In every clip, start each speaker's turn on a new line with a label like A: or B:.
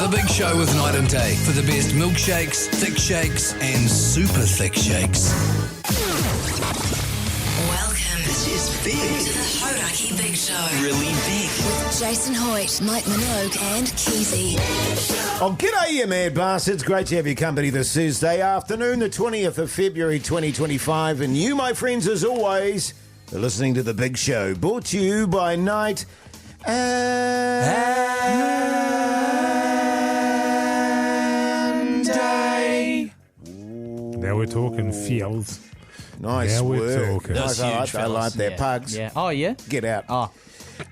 A: The Big Show with Night and Day for the best milkshakes, thick shakes, and super thick shakes.
B: Welcome.
C: This is big.
B: To the Hauraki Big Show.
C: Really big.
B: With Jason Hoyte, Minogue and Keyzie.
D: Oh, g'day, you mad bastards. Great to have your company this Thursday afternoon, the 20th of February 2025. And you, my friends, as always, are listening to The Big Show, brought to you by Night and Day.
E: Now we're talking fields.
D: Nice
E: Now we're
D: work.
E: talking.
D: Nice, I like that.
F: Yeah.
D: Pugs.
F: Yeah. Oh, yeah?
D: Get out.
F: Oh.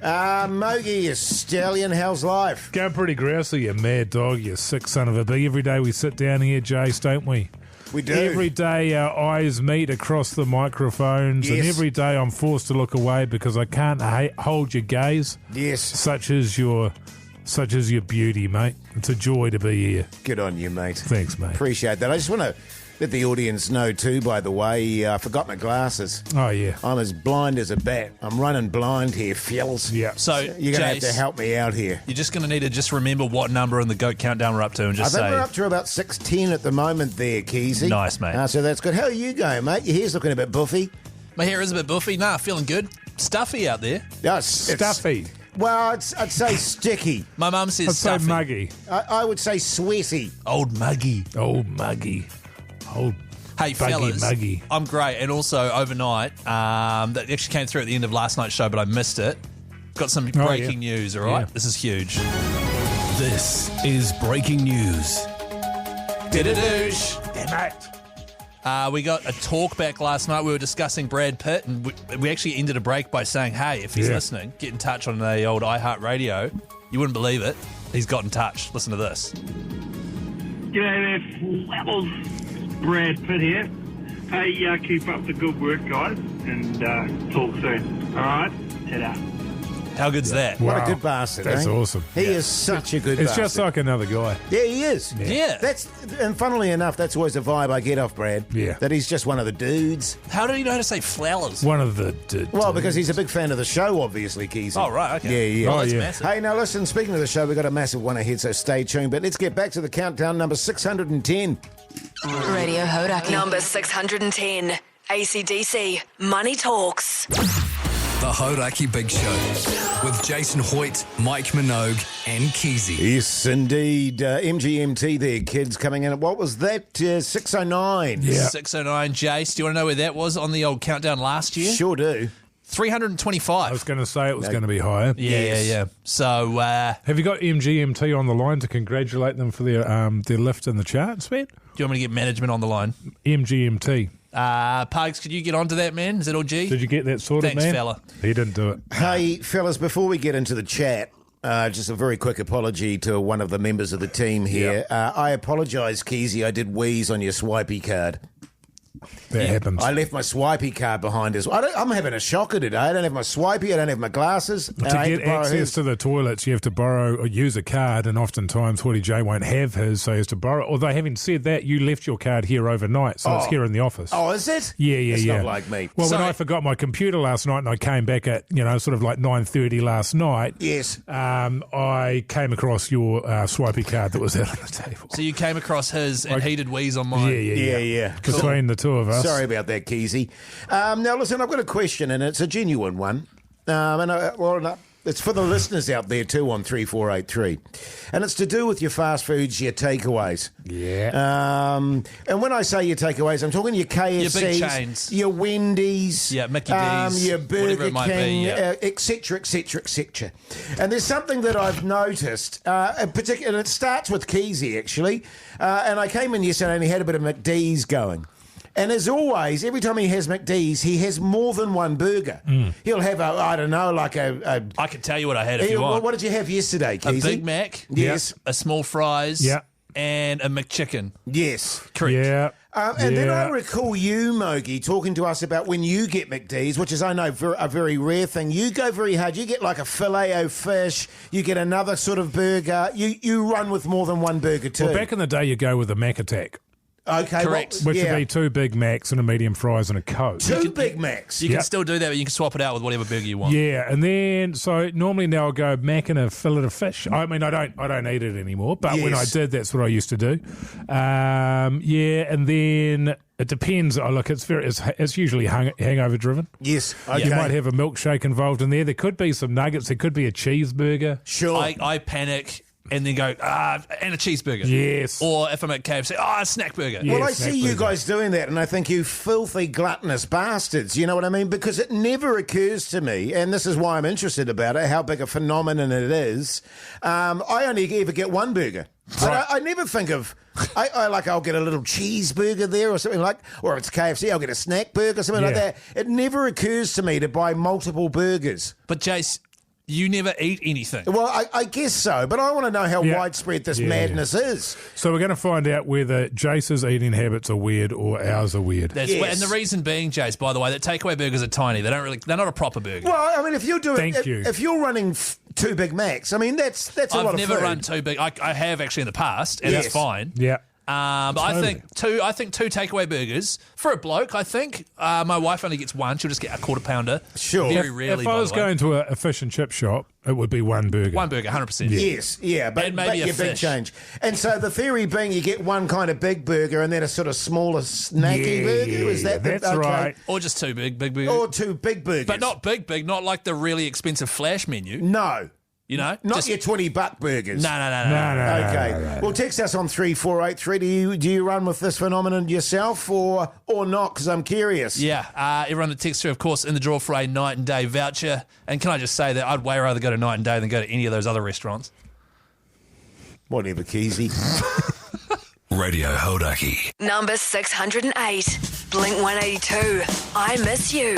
D: Mogey, you stallion, how's life?
E: Going pretty grousey, you mad dog, you sick son of a bee. Every day we sit down here, Jase, don't we?
D: We do.
E: Every day our eyes meet across the microphones,
D: Yes.
E: and every day I'm forced to look away because I can't hold your gaze.
D: Yes.
E: Such as your beauty, mate. It's a joy to be here.
D: Good on you, mate.
E: Thanks, mate.
D: Appreciate that. I just want to let the audience know too, by the way, I forgot my glasses.
E: Oh, yeah.
D: I'm as blind as a bat. I'm running blind here, fellas.
E: Yeah.
F: So,
D: You're going to have to help me out here.
F: You're just going to need to just remember what number in the GOAT countdown we're up to and just
D: I think
F: say...
D: we're up to about 6:10 at the moment there, Keyzie.
F: Nice, mate.
D: So that's good. How are you going, mate? Your hair's looking a bit buffy.
F: My hair is a bit buffy. Nah, feeling good. Stuffy out there.
D: Yeah,
E: Stuffy.
D: Well, I'd say sticky.
F: My mum says
E: I'd say
F: stuffy.
E: muggy.
D: I would say sweaty.
F: Old muggy.
E: Old muggy. Old
F: Hey,
E: buggy
F: fellas,
E: muggy.
F: I'm great. And also, overnight, that actually came through at the end of last night's show, but I missed it. Got some breaking news, all right?
E: Yeah.
F: This is huge.
A: This is breaking news.
F: Did-a-douche.
E: Damn it.
F: We got a talk back last night. We were discussing Brad Pitt, and we actually ended a break by saying, hey, if he's listening, get in touch on the old iHeartRadio. You wouldn't believe it. He's got in touch. Listen to this.
G: G'day there, levels. Brad Pitt here. Hey, keep up the good work, guys, and talk soon. All right? Ta-da.
F: How good's that?
D: What
E: Wow.
D: a good bastard,
E: That's
D: eh?
E: awesome.
D: He is such a good
E: It's
D: bastard.
E: just like another guy.
D: Yeah, he is.
F: Yeah.
D: And funnily enough, that's always a vibe I get off Brad.
E: Yeah.
D: That he's just one of the dudes.
F: How did he know how to say flowers?
E: One of the...
D: Well, because he's a big fan of the show, obviously, Keyzie.
F: Oh, right, okay.
D: Yeah, yeah.
F: Well, that's
E: yeah.
F: massive.
D: Hey, now listen, speaking of the show, we've got a massive one ahead, so stay tuned. But let's get back to the countdown, number 610.
B: Radio Hauraki. Number 610. AC/DC. Money Talks.
A: The Hauraki Big Show with Jason Hoyte, Mike Minogue, and Keyzie.
D: Yes, indeed. MGMT there, kids, coming in at, what was that? 609.
E: Yeah.
F: 609. Jace, do you want to know where that was on the old countdown last year?
D: Sure do.
F: 325.
E: I was going to say it was going to be higher.
F: Yeah. So,
E: Have you got MGMT on the line to congratulate them for their lift in the charts, man?
F: do you want me to get management on the line?
E: MGMT.
F: Pugs, could you get onto that, man? Is that all G?
E: Did you get that sorted,
F: Thanks,
E: man?
F: fella.
E: He didn't do it.
D: Hey, fellas, before we get into the chat, just a very quick apology to one of the members of the team here. I apologise, Keyzie, I did wheeze on your swipey card.
E: That happens.
D: I left my swipey card behind us. I'm having a shocker today. I don't have my swipey, I don't have my glasses.
E: To get access to the toilets, you have to borrow or use a card, and oftentimes Hoytey J won't have his, so he has to borrow. Although, having said that, you left your card here overnight, so it's here in the office.
D: Oh, is it?
E: Yeah.
D: It's not like me.
E: Well, when
F: So-
E: I forgot my computer last night and I came back at, sort of like 9:30 last night,
D: Yes.
E: I came across your swipey card that was out on the table.
F: So you came across his and he did wheeze on mine.
D: Yeah.
E: Between the two of us.
D: Sorry about that, Keyzie. Now, listen, I've got a question, and it's a genuine one. It's for the listeners out there, too, on 3483. And it's to do with your fast foods, your takeaways.
E: Yeah.
D: And when I say your takeaways, I'm talking your KFCs,
F: Your big chains.
D: your Wendy's,
F: Yeah, Mickey D's,
D: your
F: whatever
D: Burger
F: it might be,
D: King,
F: yeah.
D: et cetera, et cetera, et cetera. And there's something that I've noticed, and it starts with Keyzie, actually. And I came in yesterday and he had a bit of McD's going. And as always, every time he has McD's, he has more than one burger. He'll have
F: I can tell you what I had if you want.
D: What did you have yesterday,
F: A
D: Keyzie?
F: Big Mac.
D: Yes.
F: A small fries.
E: Yeah.
F: And a McChicken.
D: Yes.
F: Correct.
E: Yeah.
D: And then I recall you, Mogey, talking to us about when you get McD's, which is, I know, a very rare thing. You go very hard. You get like a Filet-O-Fish. You get another sort of burger. You run with more than one burger too.
E: Well, back in the day, you go with a Mac Attack.
D: Okay,
F: Correct.
E: Which would be 2 Big Macs and a medium fries and a Coke.
D: 2 Big Macs.
F: You can still do that, but you can swap it out with whatever burger you want.
E: Yeah, and then so normally now I'll go Mac and a fillet of fish. I mean, I don't eat it anymore, but when I did, that's what I used to do. And then it depends. Oh, look, it's usually hangover driven.
D: Yes, okay.
E: You might have a milkshake involved in there. There could be some nuggets. There could be a cheeseburger.
D: Sure.
F: I panic and then go, and a cheeseburger.
E: Yes.
F: Or if I'm at KFC, a snack burger.
E: Yeah.
D: Well, I
E: snack
D: see you
E: burger.
D: guys doing that, and I think you filthy, gluttonous bastards. You know what I mean? Because it never occurs to me, and this is why I'm interested about it, how big a phenomenon it is. I only ever get one burger.
E: Right.
D: I never think of... I'll get a little cheeseburger there or something or if it's KFC, I'll get a snack burger or something like that. It never occurs to me to buy multiple burgers.
F: But, Jase, you never eat anything.
D: Well, I guess so, but I want to know how widespread this madness is.
E: So we're going to find out whether Jace's eating habits are weird or ours are weird.
F: And the reason being, Jase, by the way, that takeaway burgers are tiny. They're not a proper burger.
D: Well, I mean, if you're doing...
E: Thank you.
D: If you're running 2 Big Macs, I mean, that's a lot of food.
F: I've never run 2 big. I have actually in the past, and that's fine.
E: Yeah.
F: But
E: Totally.
F: I think 2 takeaway burgers for a bloke. I think my wife only gets 1. She'll just get a quarter pounder.
D: Sure.
F: Very rarely.
E: If I was going to a fish and chip shop, it would be 1 burger.
F: 1 burger, 100%.
D: Yes, yeah, but
F: And maybe a
D: your big
F: fish.
D: change. And so the theory being you get one kind of big burger and then a sort of smaller snacky burger. Is that
E: that's
D: okay?
E: right.
F: Or just 2 big burgers.
D: Or 2 big burgers,
F: But not big, not like the really expensive flash menu.
D: No,
F: You know?
D: not
F: Just-
D: your $20 burgers.
F: No.
D: Okay.
E: No.
D: Well, text us on 3483. Do you run with this phenomenon yourself or not? Because I'm curious.
F: Yeah, everyone that texts through, of course, in the draw for a night and day voucher. And can I just say that I'd way rather go to night and day than go to any of those other restaurants.
D: Whatever, Keyzie.
A: Radio Hauraki.
B: Number 608. Blink 182. I miss you.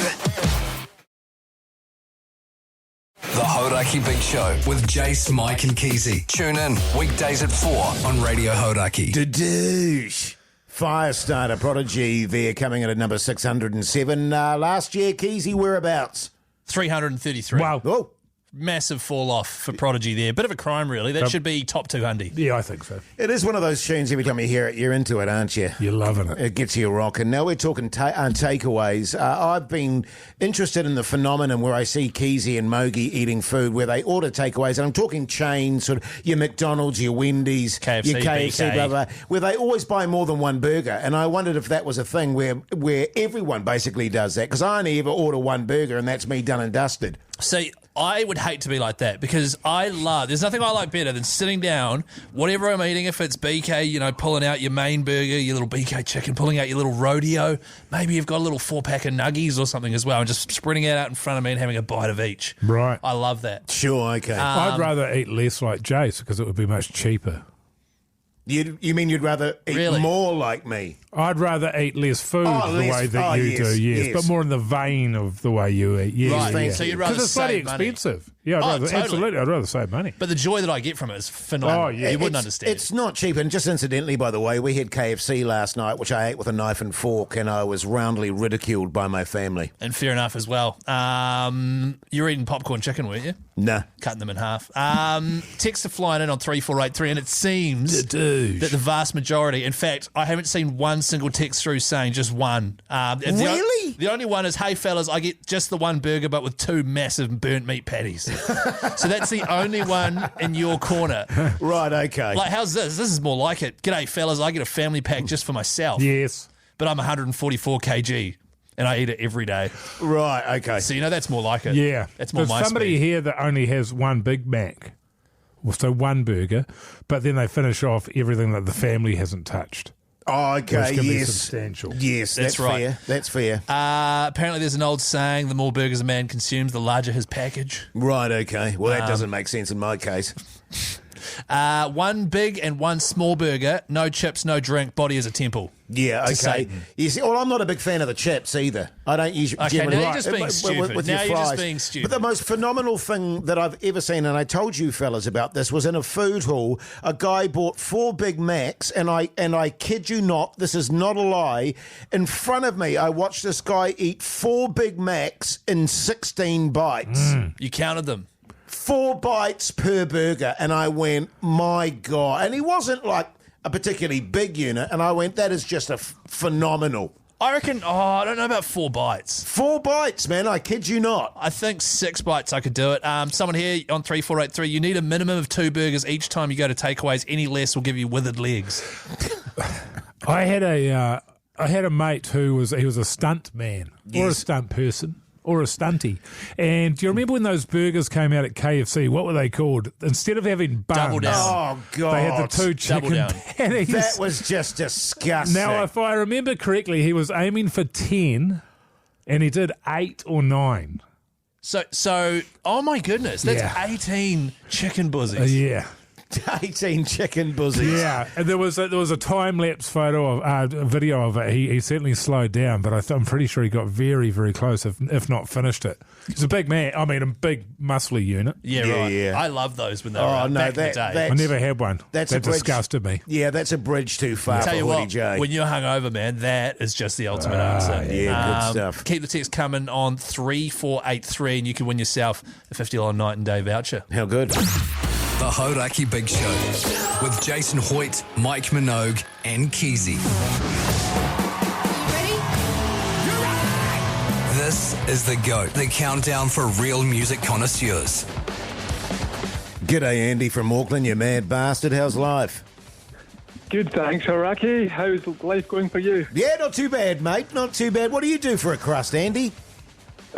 A: The Hauraki Big Show with Jase, Mike and Keyzie. Tune in weekdays at 4 on Radio Hauraki.
D: Douche. Firestarter Prodigy there coming in at number 607. Last year, Keyzie, whereabouts?
F: 333.
E: Wow.
D: Oh,
F: Massive fall off for Prodigy there. Bit of a crime, really. That should be top 200.
E: Yeah, I think so.
D: it is one of those tunes, every time you hear it, you're into it, aren't you?
E: You're loving it.
D: It gets you rocking. Now we're talking takeaways. I've been interested in the phenomenon where I see Keyzie and Mogey eating food where they order takeaways, and I'm talking chains, sort of your McDonald's, your Wendy's,
F: KFC,
D: your KFC,
F: BK.
D: blah, blah, where they always buy more than one burger. And I wondered if that was a thing where everyone basically does that, because I only ever order one burger, and that's me done and dusted.
F: See, I would hate to be like that because there's nothing I like better than sitting down, whatever I'm eating, if it's BK, pulling out your main burger, your little BK chicken, pulling out your little rodeo, maybe you've got a little 4-pack of nuggies or something as well, and just spreading it out in front of me and having a bite of each.
E: Right.
F: I love that.
D: Sure, okay.
E: I'd rather eat less like Jace because it would be much cheaper.
D: You mean you'd rather eat
F: Really?
D: more like me?
E: I'd rather eat less food
D: Oh,
E: the
D: less-
E: way that
D: oh,
E: you
D: yes,
E: do,
D: yes.
E: but more in the vein of the way you eat. Yes,
F: Right,
E: yeah.
F: so you'd rather
E: Because it's bloody
F: save money.
E: expensive. Yeah,
F: Oh, totally.
E: absolutely. I'd rather save money.
F: But the joy that I get from it is phenomenal.
E: Oh, yeah.
F: You wouldn't
D: It's-
F: understand.
D: It's not cheap. And just incidentally, by the way, we had KFC last night, which I ate with a knife and fork, and I was roundly ridiculed by my family.
F: And fair enough as well. You were eating popcorn chicken, weren't you?
D: Nah.
F: Cutting them in half. Texts are flying in on 3483, and it seems
E: Dude.
F: that the vast majority, in fact, I haven't seen one single text through saying just one.
D: Really?
F: The only one is, hey, fellas, I get just the one burger, but with 2 massive burnt meat patties. So that's the only one in your corner.
D: Right, okay.
F: Like, how's this? This is more like it. G'day, fellas, I get a family pack just for myself.
E: Yes.
F: But I'm 144 kg, and I eat it every day.
D: Right, okay.
F: So, that's more like it.
E: Yeah.
F: That's more
E: There's
F: my
E: somebody
F: speed.
E: here that only has one Big Mac, well, so one burger, but then they finish off everything that the family hasn't touched.
D: Oh,
E: Which
D: okay,
E: can be
D: yes.
E: substantial.
D: Yes, that's
F: That's right.
D: fair. That's fair.
F: Apparently, there's an old saying: the more burgers a man consumes, the larger his package.
D: Right, okay. Well, that doesn't make sense in my case.
F: One big and one small burger, no chips, no drink. Body is a temple.
D: Yeah, okay.
F: Satan.
D: You see, well, I'm not a big fan of the chips either. I don't usually.
F: Okay,
D: generally
F: now you're just being stupid.
D: with
F: Now
D: your
F: you're just
D: fries.
F: being stupid.
D: But the most phenomenal thing that I've ever seen, and I told you fellas about this, was in a food hall. A guy bought 4 Big Macs, and I kid you not, this is not a lie. In front of me, I watched this guy eat 4 Big Macs in 16 bites.
F: You counted them.
D: 4 bites per burger, and I went, my God. And he wasn't like a particularly big unit, and I went, that is just phenomenal.
F: I reckon, I don't know about 4 bites.
D: 4 bites, man, I kid you not.
F: I think 6 bites I could do it. Someone here on 3483, you need a minimum of 2 burgers each time you go to takeaways. Any less will give you withered legs.
E: I had a mate who was a stunt man or a stunt person. Or a stunty. And do you remember when those burgers came out at KFC? What were they called? Instead of having buns,
F: Double down.
D: Oh, God.
E: they had the 2 chicken patties.
D: That was just disgusting.
E: Now, if I remember correctly, he was aiming for 10 and he did 8 or 9.
F: So oh my goodness, that's 18 chicken buzzies.
E: Yeah.
D: 18 chicken buzzies.
E: Yeah, and there was a time lapse photo of video of it. He certainly slowed down, but I'm pretty sure he got very, very close, if not finished it. He's a big man. I mean, a big muscly unit.
F: Yeah,
D: Yeah,
F: right.
D: yeah.
F: I love those when they were back in the day.
E: I never had one.
D: That
E: disgusted me.
D: Yeah, that's a bridge too far
F: Tell
D: for
F: you
D: Hoytey
F: what,
D: J.
F: when you're hungover, man, that is just the ultimate answer.
D: Yeah, good stuff.
F: Keep the text coming on 3483 and you can win yourself a $50 night and day voucher.
D: How good.
A: The Hauraki Big Show with Jason Hoyte, Mike Minogue, and Keyzie. This is The GOAT, the countdown for real music connoisseurs.
D: G'day, Andy from Auckland, you mad bastard. How's life?
C: Good, thanks, Hauraki. How's life going for you?
D: Yeah, not too bad, mate. Not too bad. What do you do for a crust, Andy?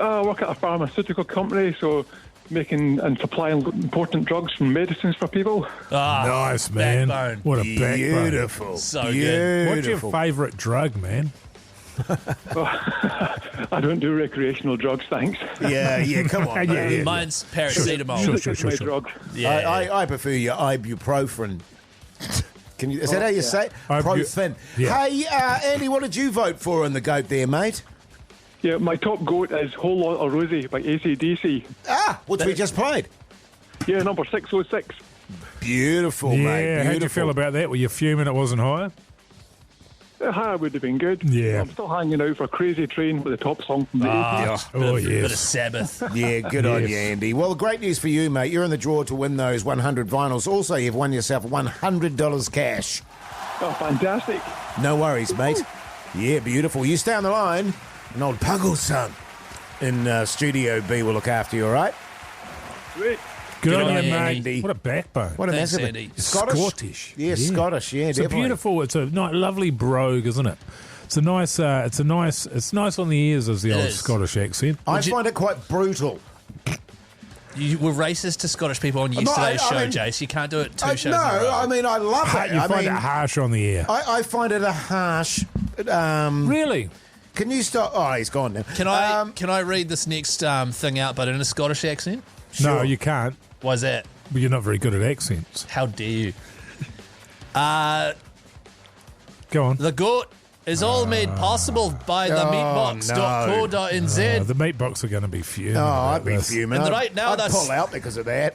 C: I work at a pharmaceutical company, so making and supplying important drugs and medicines for people.
E: Nice, man.
F: Backbone.
E: What a backbone.
D: Beautiful.
F: So good.
D: Beautiful.
E: What's your favourite drug, man?
C: I don't do recreational drugs, thanks.
D: Yeah, come on,
E: Yeah,
D: mate.
E: yeah.
F: Mine's paracetamol.
C: Music is my drug.
F: Yeah.
D: I prefer your ibuprofen. Is that how you say it? Profen.
E: Yeah.
D: Hey, Andy, what did you vote for in the GOAT there, mate?
C: Yeah, my top goat is Whole Lot of Rosie by AC/DC.
D: Which we just played.
C: Yeah, number 606.
D: Beautiful, mate.
E: Yeah,
D: Beautiful.
E: how'd you feel about that? Were you fuming it wasn't higher?
C: Higher would have been good.
E: Yeah.
C: I'm still hanging out for Crazy Train with the top song from the 80s.
E: Oh,
F: Bit of
E: yes.
F: Sabbath.
D: Yeah, good on you, Andy. Well, great news for you, mate. You're in the draw to win those 100 vinyls. Also, you've won yourself $100 cash.
C: Oh, fantastic.
D: No worries, mate. Yeah, beautiful. You stay on the line. An old Pugs son in Studio B will look after you, all right?
C: Great.
E: Good on
F: on
E: you,
F: you,
E: mate.
D: Andy.
E: What a backbone.
D: What a
F: Thanks,
D: massive...
F: Andy.
D: Scottish? Yeah, Scottish, yeah,
E: It's
D: definitely.
E: a beautiful, it's a lovely brogue, isn't it? It's nice on the ears as the old
F: is.
E: Scottish accent.
D: I find it quite brutal.
F: You were racist to Scottish people on yesterday's show, Jase. You can't do it 2 shows in a row.
D: I mean, I love it.
E: You
D: I
E: find
D: mean,
E: it harsh on the air.
D: I find it a harsh...
E: Really?
D: Can you stop? Oh, he's gone now.
F: Can I read this next thing out, but in a Scottish accent?
E: No,
D: Sure.
E: you can't.
F: Why's that?
E: But you're not very good at accents.
F: How dare you?
E: Go on.
F: The GOAT is all made possible by the meatbox.co.nz.
E: The meat box are going to be fuming.
D: Oh,
E: about
D: I'd be
E: this.
D: fuming.
F: And right now
D: I'd
F: that's-
D: pull out because of that.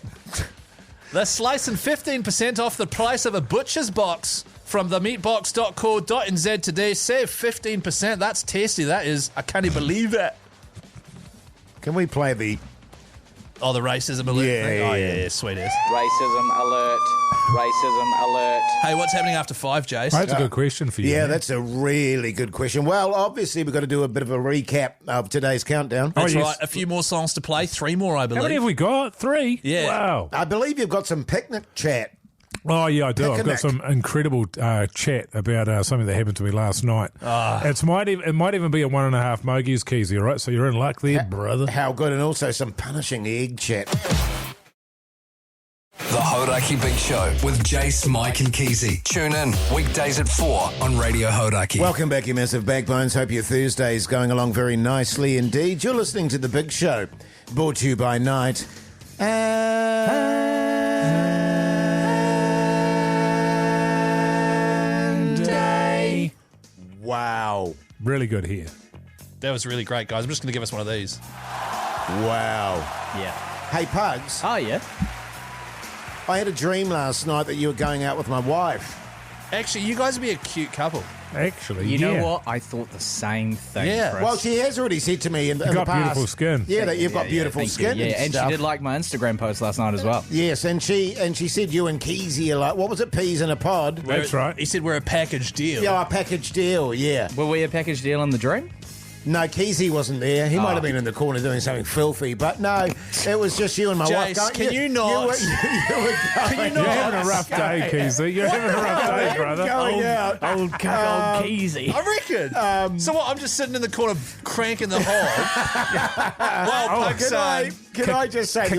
F: They're slicing 15% off the price of a butcher's box from the meatbox.co.nz today. Save 15%. That's tasty. That is. I can't even believe it.
D: Can we play the...
F: Oh, the racism alert
D: Yeah,
F: thing?
D: yeah,
F: Oh,
D: yeah.
F: yeah, sweet as.
H: Racism alert. Racism alert.
F: Hey, what's happening after 5, Jase?
E: That's a good question for you.
D: Yeah,
E: man.
D: that's a really good question. Well, obviously, we've got to do a bit of a recap of today's countdown.
F: That's
E: yes.
F: right. A few more songs to play. 3 more, I
E: How many
F: believe.
E: have we got? 3?
F: Yeah.
E: Wow.
D: I believe you've got some picnic chat.
E: Oh, yeah, I do. I've got
D: Picnic.
E: some incredible chat about something that happened to me last night. It might even be a 1.5 Mogeys, Keyzie, all right? So you're in luck there, brother.
D: How good, and also some punishing egg chat.
A: The Hauraki Big Show with Jase, Mike, and Keyzie. Tune in weekdays at 4 on Radio Hauraki.
D: Welcome back, you massive backbones. Hope your Thursday's going along very nicely indeed. You're listening to The Big Show, brought to you by Night. And Day. Wow.
E: Really good here.
F: That was really great, guys. I'm just going to give us one of these.
D: Wow.
H: Yeah.
D: Hey, Pugs.
H: Oh, yeah.
D: I had a dream last night that you were going out with my wife.
F: Actually, you guys would be a cute couple.
E: Actually,
I: You know what? I thought the same thing.
F: Yeah.
I: Chris.
D: Well, she has already said to me in the
E: You've got
D: past.
E: beautiful skin.
D: Yeah, that you've got beautiful
I: thank
D: skin.
I: you. Yeah, and she
D: stuff.
I: did like my Instagram post last night as well.
D: Yes, and she said you and Keyzie are like, what was it, peas in a pod?
E: That's right.
F: He said we're a package deal.
D: Yeah, a package deal, yeah.
I: Were we a package deal in the dream?
D: No, Keyzie wasn't there. He might have been in the corner doing something filthy, but no, it was just you and my wife.
F: Jace, can you not?
D: You were going
E: You're having a rough day, Keyzie. You're having a rough day, brother.
D: going out.
I: Old Cuckold Keyzie.
F: I reckon. So what? I'm just sitting in the corner cranking the hog. Well, Pugs son.
D: Can I just say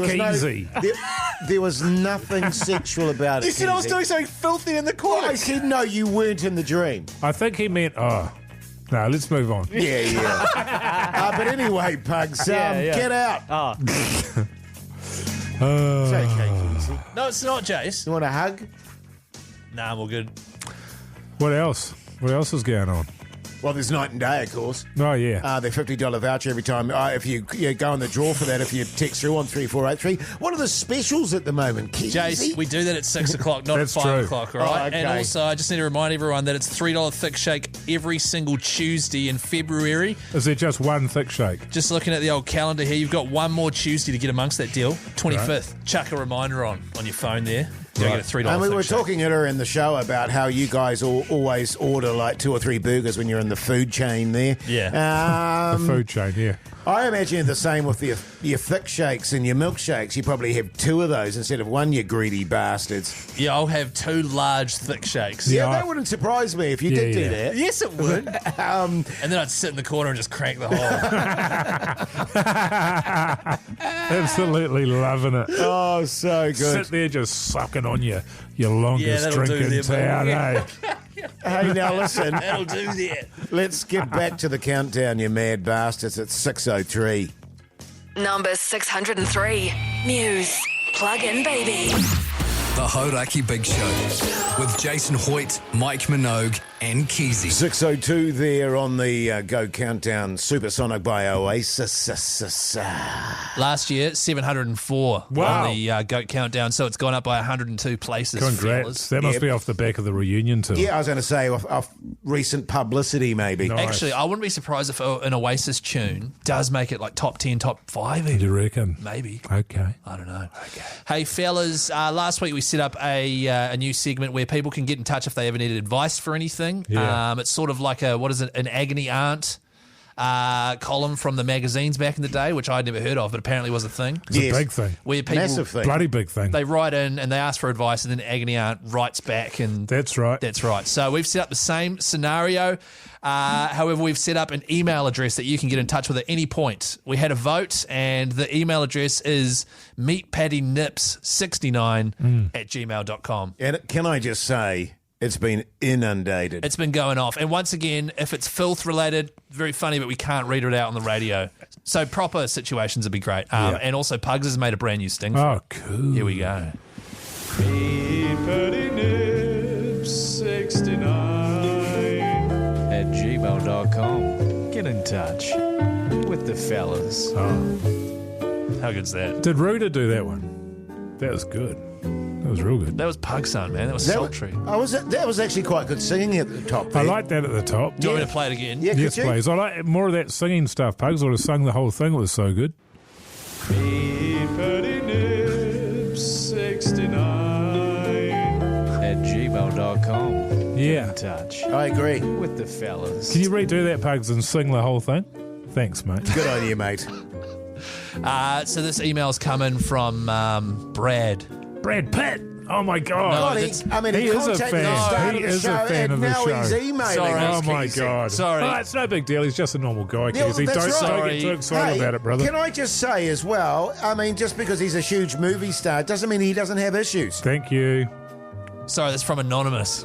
D: there was nothing sexual about it.
F: You said I was
D: Keyzie.
F: doing something filthy in the
D: Well,
F: corner.
D: I said no, you weren't in the dream.
E: I think he meant, no, let's move on.
D: Yeah. But anyway, Pugs, get out.
I: Oh,
D: It's okay, Keyzie.
F: No, it's not, Jace.
D: You want a hug?
F: Nah, I'm all good.
E: What else? What else is going on?
D: Well, there's night and day, of course.
E: Oh, yeah.
D: The $50 voucher every time. If you go in the draw for that, if you text through on 3483. What are the specials at the moment, Keyzie?
F: Jace, we do that at 6 o'clock, not
E: That's
F: at 5
E: true.
F: o'clock, all right?
D: Oh, okay.
F: And also, I just need to remind everyone that it's $3 thick shake every single Tuesday in February.
E: Is there just one thick shake?
F: Just looking at the old calendar here, you've got one more Tuesday to get amongst that deal. 25th. Chuck a reminder on your phone there. Go get a $3
D: And we
F: thick
D: were
F: shake.
D: talking earlier in the show about how you guys always order like 2 or 3 burgers when you're in the food chain there.
F: Yeah.
E: The food chain, yeah.
D: I imagine the same with your thick shakes and your milkshakes. You probably have 2 of those instead of 1, you greedy bastards.
F: Yeah, I'll have 2 large thick shakes.
D: Yeah,
E: Yeah,
D: that wouldn't surprise me if you did do that.
F: Yes, it would. And then I'd sit in the corner and just crank the hole.
E: Absolutely loving it.
D: Oh, so good.
E: Sit there just sucking on your longest
F: that'll do
E: drink in
F: there,
E: town,
F: mate.
E: eh?
D: Hey, now listen.
F: That'll do that.
D: Let's get back to the countdown, you mad bastards. It's 6:03.
B: Number 603. Muse. Plug in, baby.
A: The Hauraki Big Show with Jason Hoyte, Mike Minogue, and Keyzie.
D: 6:02 there on the Go Countdown Supersonic by Oasis.
F: Last year, 704
E: Wow.
F: on the GOAT countdown, so it's gone up by 102 places.
E: Congrats.
F: fellas.
E: That must
D: Yep.
E: be off the back of the reunion tour.
D: Yeah, I was going to say off recent publicity, maybe.
E: Nice.
F: Actually, I wouldn't be surprised if an Oasis tune does make it like top 10, top 5
E: Do
F: even.
E: you reckon?
F: Maybe.
E: Okay.
F: I don't know. Okay. Hey, fellas, last week we set up a new segment where people can get in touch if they ever needed advice for anything.
E: Yeah.
F: It's sort of like an agony aunt column from the magazines back in the day, which I'd never heard of, but apparently was a thing.
E: It's
D: Yes.
E: a big thing.
F: Where people,
D: Massive thing.
E: Bloody big thing.
F: they write in and they ask for advice, and then agony aunt writes back, and
E: That's right.
F: that's right. So we've set up the same scenario. However, we've set up an email address that you can get in touch with at any point. We had a vote, and the email address is meatpattynips69@gmail.com.
D: And can I just say, it's been inundated.
F: It's been going off. And once again, if it's filth related, very funny, but we can't read it out on the radio. So proper situations would be great. And also, Pugs has made a brand new sting.
E: Oh, cool.
F: Here we go.
I: @gmail.com. Get in touch with the fellas.
F: How good's that?
E: Did Ruda do that one? That was good. That was real good.
F: That was Pugs son, man. That was
D: that,
F: sultry.
D: that was actually quite good singing at the top
E: I
D: there.
E: like that at the top.
F: Do you want me to play it again?
D: Yeah,
E: Yes,
D: could you?
E: please. I like more of that singing stuff. Pugs would have sung the whole thing. It was so good.
I: @gmail.com.
E: Yeah.
I: Get in touch
D: I agree.
I: with the fellas.
E: Can you redo that, Pugs, and sing the whole thing? Thanks, mate.
D: Good idea, mate.
F: So this email's coming from Brad.
E: Brad Pitt. Oh, my God.
F: No,
D: God,
F: that's-
D: he
E: he is a
D: contacted the
E: fan.
D: start
E: He
D: of the
E: is a
D: show,
E: fan
D: and
E: of the
D: now
E: show.
D: he's emailing
F: Sorry.
D: us,
E: Oh, my
D: Keyzie.
E: God.
F: Sorry.
E: Oh, it's no big deal. He's just a normal guy,
D: Yeah,
E: Keyzie.
D: that's
E: Don't
D: right.
E: get too excited
D: Hey,
E: about it, brother.
D: Can I just say as well, I mean, just because he's a huge movie star doesn't mean he doesn't have issues.
E: Thank you.
F: Sorry, that's from Anonymous.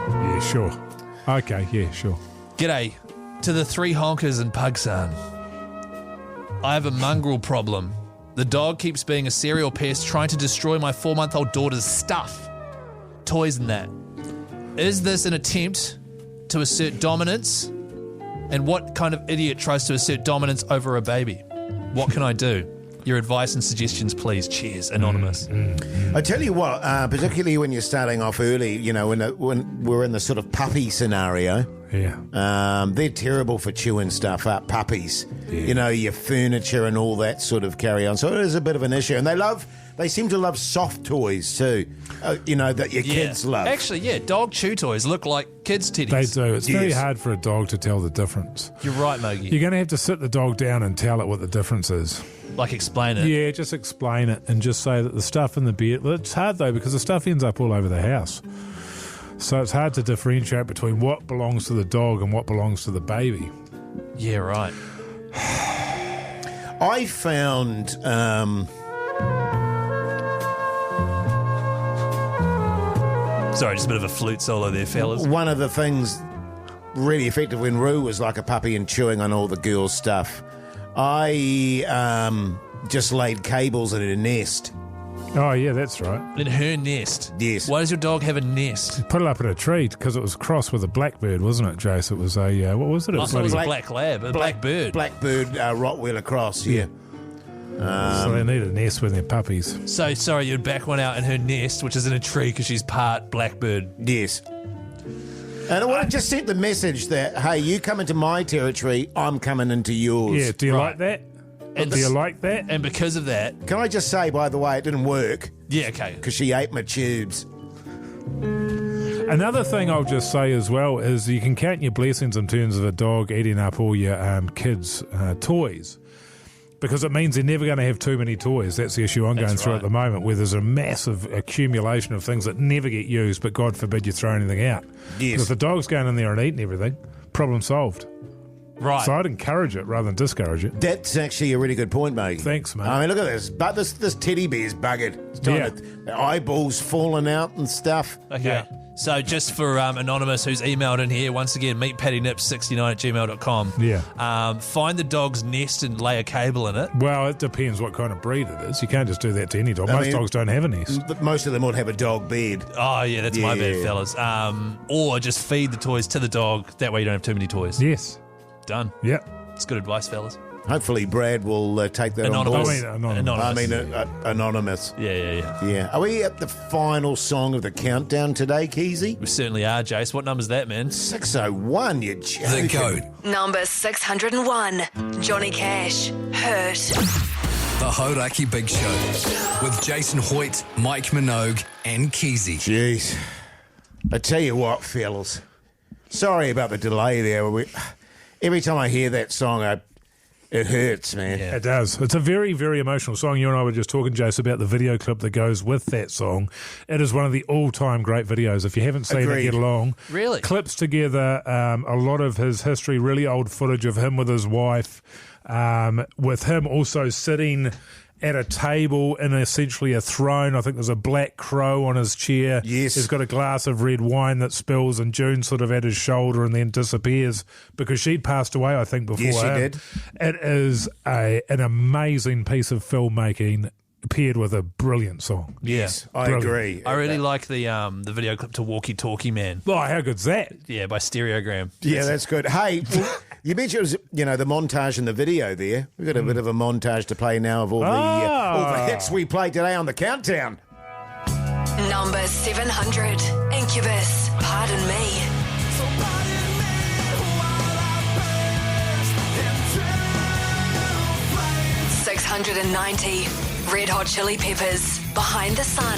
E: Yeah, sure. Okay, yeah, sure.
F: G'day to the 3 honkers and Pugson. I have a mongrel problem. The dog keeps being a serial pest trying to destroy my 4-month-old daughter's stuff. Toys and that. Is this an attempt to assert dominance? And what kind of idiot tries to assert dominance over a baby? What can I do? Your advice and suggestions, please. Cheers, Anonymous.
D: I tell you what, particularly when you're starting off early, you know, when we're in the sort of puppy scenario.
E: Yeah.
D: They're terrible for chewing stuff up, puppies. Yeah. You know, your furniture and all that sort of carry on. So it is a bit of an issue. And they seem to love soft toys too, you know, that your kids love.
F: Actually, yeah, dog chew toys look like kids' titties.
E: They do. It's very hard for a dog to tell the difference.
F: You're right, Mogey.
E: You're going to have to sit the dog down and tell it what the difference is.
F: Like explain it.
E: Yeah, just explain it and just say that the stuff in the bed... Well, it's hard though because the stuff ends up all over the house. So it's hard to differentiate between what belongs to the dog and what belongs to the baby.
F: Yeah, right.
D: I found...
F: Sorry, just a bit of a flute solo there, fellas.
D: One of the things really effective when Roo was like a puppy and chewing on all the girls' stuff, I just laid cables in her nest.
E: Oh, yeah, that's right.
F: In her nest?
D: Yes.
F: Why does your dog have a nest?
E: You put it up in a tree because it was crossed with a blackbird, wasn't it, Jase? It was a, what was it?
F: I thought it was a black lab, a blackbird.
D: Blackbird Rottweiler cross, yeah.
E: So they need a nest with their puppies.
F: So, sorry, you'd back one out in her nest, which is in a tree because she's part blackbird.
D: Yes. And I want to just send the message that, hey, you come into my territory, I'm coming into yours.
E: Yeah, do you like that?
F: And
E: do you like that?
F: And because of that...
D: Can I just say, by the way, it didn't work.
F: Yeah, okay.
D: Because she ate my tubes.
E: Another thing I'll just say as well is you can count your blessings in terms of a dog eating up all your kids' toys. Because it means they're never going to have too many toys. That's the issue I'm going through at the moment, where there's a massive accumulation of things that never get used, but God forbid you throw anything out.
D: Yes.
E: If the dog's going in there and eating everything, problem solved.
F: Right.
E: So I'd encourage it rather than discourage it.
D: That's actually a really good point, mate.
E: Thanks, mate.
D: I mean, look at this. But this teddy bear's buggered. It's the eyeballs falling out and stuff.
F: Okay.
D: Yeah.
F: So just for Anonymous who's emailed in here, once again, meetpattynips69@gmail.com.
E: Yeah.
F: Find the dog's nest and lay a cable in it.
E: Well, it depends what kind of breed it is. You can't just do that to any dog. Most dogs don't have a nest.
D: Most of them would have a dog bed.
F: Oh, yeah, that's my bad, fellas. Or just feed the toys to the dog. That way you don't have too many toys.
E: Yes.
F: Done.
E: Yep.
F: It's good advice, fellas.
D: Hopefully Brad will take that
F: Anonymous.
D: on board. Anonymous.
F: Yeah.
D: Are we at the final song of the countdown today, Keyzie?
F: We certainly are, Jase. What number's that, man?
D: 601, you joking.
A: The code.
B: Number 601, Johnny Cash, Hurt.
A: The Hauraki Big Show with Jason Hoyte, Mike Minogue, and Keyzie.
D: Jeez. I tell you what, fellas. Sorry about the delay there. Every time I hear that song, it hurts, man.
E: Yeah. It does. It's a very, very emotional song. You and I were just talking, Jase, about the video clip that goes with that song. It is one of the all-time great videos. If you haven't seen it, get along.
F: Really?
E: Clips together a lot of his history, really old footage of him with his wife, with him also sitting at a table in essentially a throne. I think there's a black crow on his chair.
D: Yes.
E: He's got a glass of red wine that spills, and June sort of at his shoulder and then disappears because she'd passed away, I think, before
D: Yes, she
E: him.
D: did.
E: It is an amazing piece of filmmaking paired with a brilliant song.
D: Yes, I
E: Brilliant.
D: agree.
F: I really like the video clip to Walkie Talkie Man.
E: Oh, how good's that?
F: Yeah, by Stereogram.
D: Yeah, that's good. Hey, you mentioned it was, the montage in the video there. We've got a bit of a montage to play now of all the hits we played today on the countdown.
B: Number 700, Incubus, Pardon Me. 690, Red Hot Chili Peppers, Behind the Sun.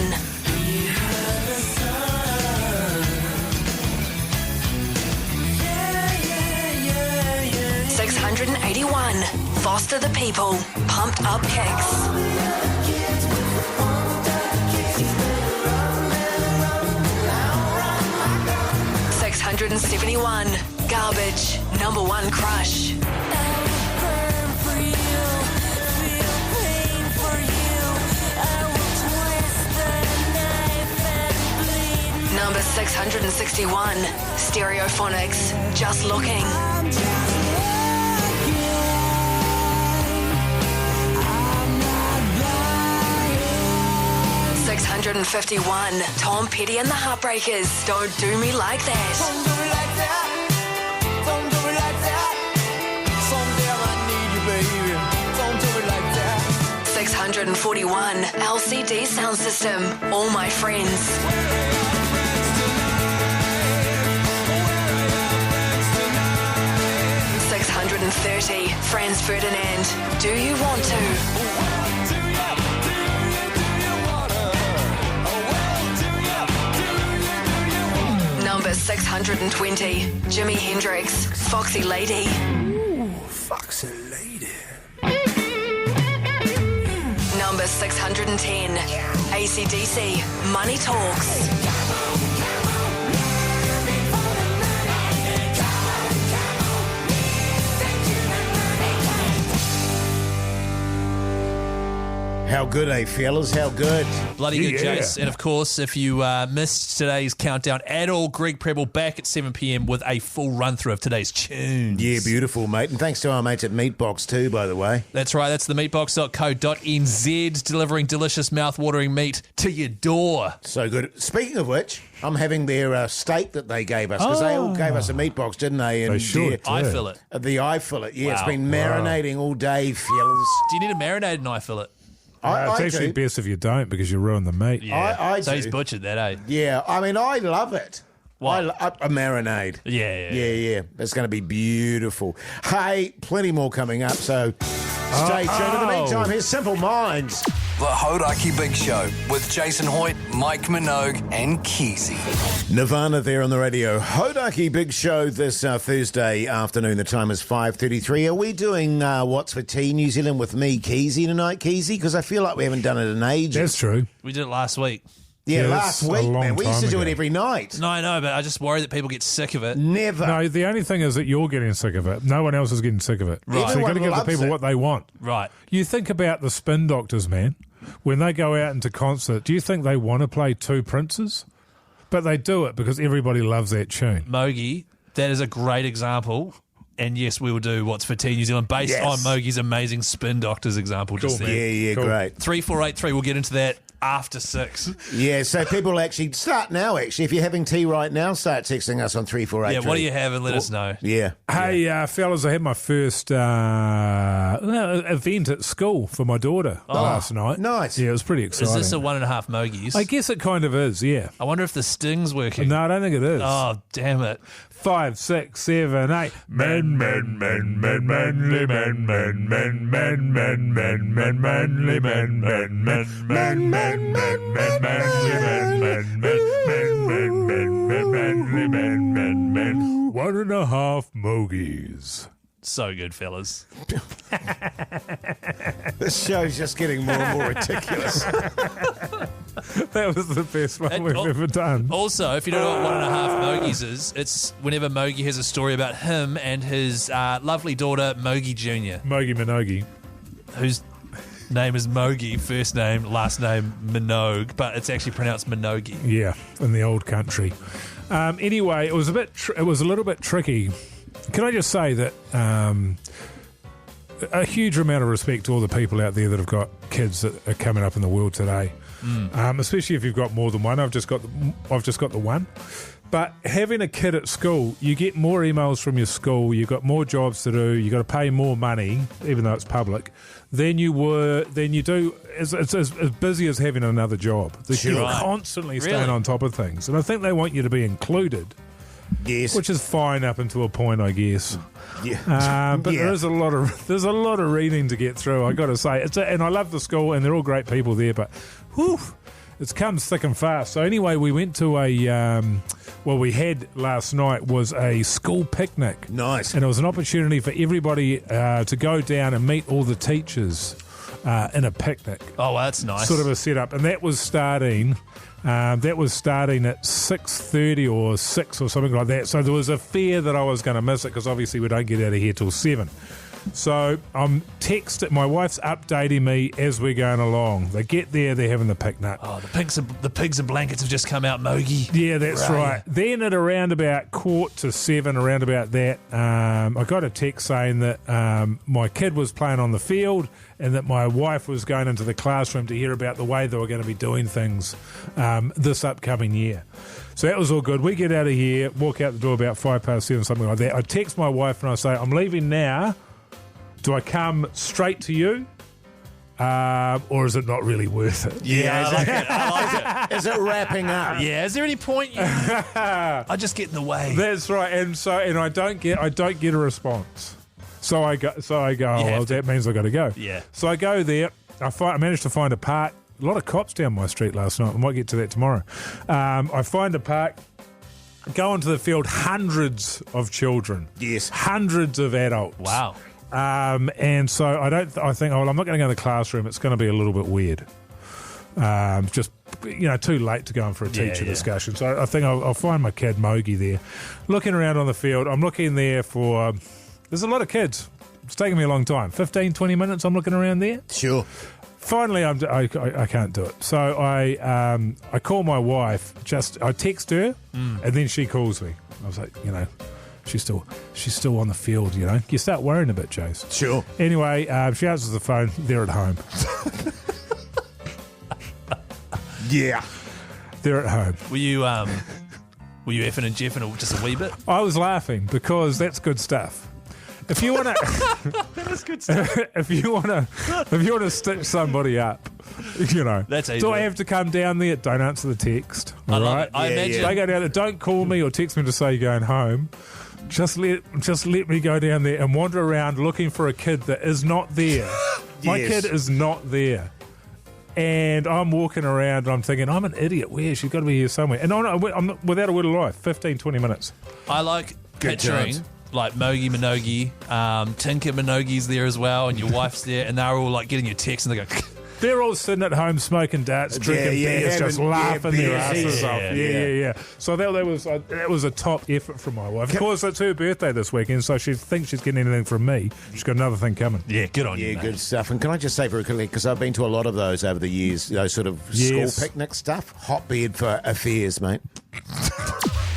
B: 681, Foster the People, Pumped Up Kicks. 671, Garbage, Number One Crush. Number 661, Stereophonics, Just Looking. 651, Tom Petty and the Heartbreakers, Don't Do Me Like That. 652, 641 LCD sound system. All my friends. 630 Franz Ferdinand. Do you want to? Number 620, Jimi Hendrix, Foxy Lady.
D: Ooh, Foxy Lady.
B: Number 610, AC/DC, Money Talks.
D: How good, fellas? How good?
F: Bloody good, Jase. And of course, if you missed today's countdown at all, Greg Preble back at 7 p.m. with a full run through of today's tunes.
D: Yeah, beautiful, mate. And thanks to our mates at Meatbox too, by the way.
F: That's right. That's the meatbox.co.nz, delivering delicious, mouth-watering meat to your door.
D: So good. Speaking of which, I'm having their steak that they gave us, because they all gave us a Meatbox, didn't they? And
E: they should.
F: Eye fillet.
D: The eye fillet. Yeah,
F: Wow.
D: It's been marinating all day, fellas.
F: Do you need to marinate an eye fillet?
E: It's actually best if you don't, because you ruin the meat.
F: Yeah.
D: I
F: so
D: do.
F: he's butchered that, eh?
D: Yeah, I mean, I love it.
F: What?
D: A marinade.
F: Yeah.
D: It's going to be beautiful. Hey, plenty more coming up, so stay tuned. In the meantime, here's Simple Minds.
A: The Hauraki Big Show with Jason Hoyte, Mike Minogue, and Keyzie.
D: Nirvana there on the Radio Hauraki Big Show this Thursday afternoon. The time is 5:33. Are we doing What's for Tea New Zealand with me, Keyzie, tonight, Keyzie? Because I feel like we haven't done it in ages.
E: That's true.
F: We did it last week.
D: Yeah, last
E: that's a
D: week,
E: long
D: man. We used to
E: time
D: do it
E: ago.
D: every night.
F: No, I know, but I just worry that people get sick of it.
D: Never.
E: No, the only thing is that you're getting sick of it. No one else is getting sick of it.
F: Right.
E: So you've got to
D: Everyone
E: give the
D: loves
E: people
D: it.
E: what they want.
F: Right.
E: You think about the spin doctors, man. When they go out into concert, do you think they want to play Two Princes? But they do it because everybody loves that tune.
F: Mogey, that is a great example. And yes, we will do What's for Tea New Zealand based on Mogey's amazing Spin Doctors example just there.
D: Yeah,
E: Cool.
D: great.
F: 3483, we'll get into that after 6.
D: Yeah, so people actually start now, actually. If you're having tea right now, start texting us on 3483.
F: Yeah, what do you have and let us know.
D: Yeah.
E: Hey, fellas, I had my first event at school for my daughter last night.
D: Nice.
E: Yeah, it was pretty
F: Is
E: exciting.
F: this a 1.5 Mogeys?
E: I guess it kind of is, yeah.
F: I wonder if the sting's working.
E: No, I don't think it is.
F: Oh, damn it.
E: 5, 6, 7, 8. Men, men, men, men, manly men, men, men, men, men, men, men, manly men, men, men, men, men, men, men, manly men, men, men, men, men, men, men, manly men, men, men. 1.5 Mogeys.
F: So good, fellas.
D: This show's just getting more and more ridiculous.
E: That was the best one
F: And
E: we've ever done.
F: Also, if you don't know what 1.5 Mogeys is, it's whenever Mogey has a story about him and his lovely daughter, Mogey Junior,
E: Mogey Minoguey.
F: whose name is Mogey, first name, last name Minogue, but it's actually pronounced Minogue.
E: Yeah, in the old country. Anyway, it was a little bit tricky. Can I just say that a huge amount of respect to all the people out there that have got kids that are coming up in the world today, especially if you've got more than one. I've just got the one. But having a kid at school, you get more emails from your school, you've got more jobs to do, you've got to pay more money, even though it's public, than you do. It's as busy as having another job. You're constantly staying on top of things. And I think they want you to be included.
D: Yes.
E: Which is fine up until a point, I guess.
D: Yeah.
E: But there's a lot of reading to get through, I got to say. And I love the school, and they're all great people there, but whew, it's come thick and fast. So anyway, we went to we had last night was a school picnic.
D: Nice.
E: And it was an opportunity for everybody to go down and meet all the teachers in a picnic.
F: Oh, well, that's nice.
E: Sort of a setup. And that was starting at 6:30 or 6 or something like that. So there was a fear that I was going to miss it because obviously we don't get out of here till 7. So I'm my wife's updating me as we're going along. They get there, they're having the picnic.
F: Oh, the pigs and blankets have just come out, Mogey.
E: Yeah, that's right. Then at around about 6:45, around about that, I got a text saying that my kid was playing on the field and that my wife was going into the classroom to hear about the way they were going to be doing things this upcoming year. So that was all good. We get out of here, walk out the door about 7:05, something like that. I text my wife and I say, I'm leaving now. Do I come straight to you Or is it not really worth it?
F: Yeah, I like it.
D: Is it wrapping up?
F: Yeah, is there any point? I just get in the way.
E: That's right, and I don't get a response. So I go. That means I got to go.
F: Yeah.
E: So I go there. I managed to find a park. A lot of cops down my street last night. I might get to that tomorrow. I find a park. Go onto the field. Hundreds of children.
D: Yes.
E: Hundreds of adults.
F: Wow.
E: And so I think, I'm not going to go to the classroom. It's going to be a little bit weird. Just, too late to go in for a teacher discussion. So I think I'll find my kid Mogey there. Looking around on the field, I'm looking there for, there's a lot of kids. It's taking me a long time. 15, 20 minutes I'm looking around there.
D: Sure.
E: Finally, I can't do it. So I call my wife. I text her, and then she calls me. I was like, she's still on the field. You start worrying a bit, Jase.
D: Sure.
E: Anyway, she answers the phone. They're at home.
D: Yeah.
E: They're at home.
F: Were you effing and jeffing just a wee bit?
E: I was laughing because that's good stuff. If you want to,
F: That is good stuff.
E: if you want to stitch somebody up,
F: That's easy.
E: Do I have to come down there? Don't answer the text. All
F: love
E: right.
F: it. I imagine.
E: They go down there. Don't call me or text me to say you're going home. Just let me go down there and wander around looking for a kid that is not there. My
D: Yes.
E: kid is not there. And I'm walking around and I'm thinking, I'm an idiot. Where? She's got to be here somewhere. And I'm without a word of lie, 15, 20 minutes.
F: I like
D: Good
F: picturing
D: times.
F: like Mogey Minoguey, Tinker Minoguey's there as well, and your wife's there, and they're all like getting your text, and they go.
E: They're all sitting at home smoking darts, drinking beers, just laughing their asses off. Yeah. So that was a top effort from my wife. Of course, it's her birthday this weekend, so she thinks she's getting anything from me. She's got another thing coming.
F: Yeah, good on you.
D: Yeah,
F: mate.
D: good stuff. And can I just say very quickly, because I've been to a lot of those over the years, those sort of
E: Yes.
D: school picnic stuff, hotbed for affairs, mate.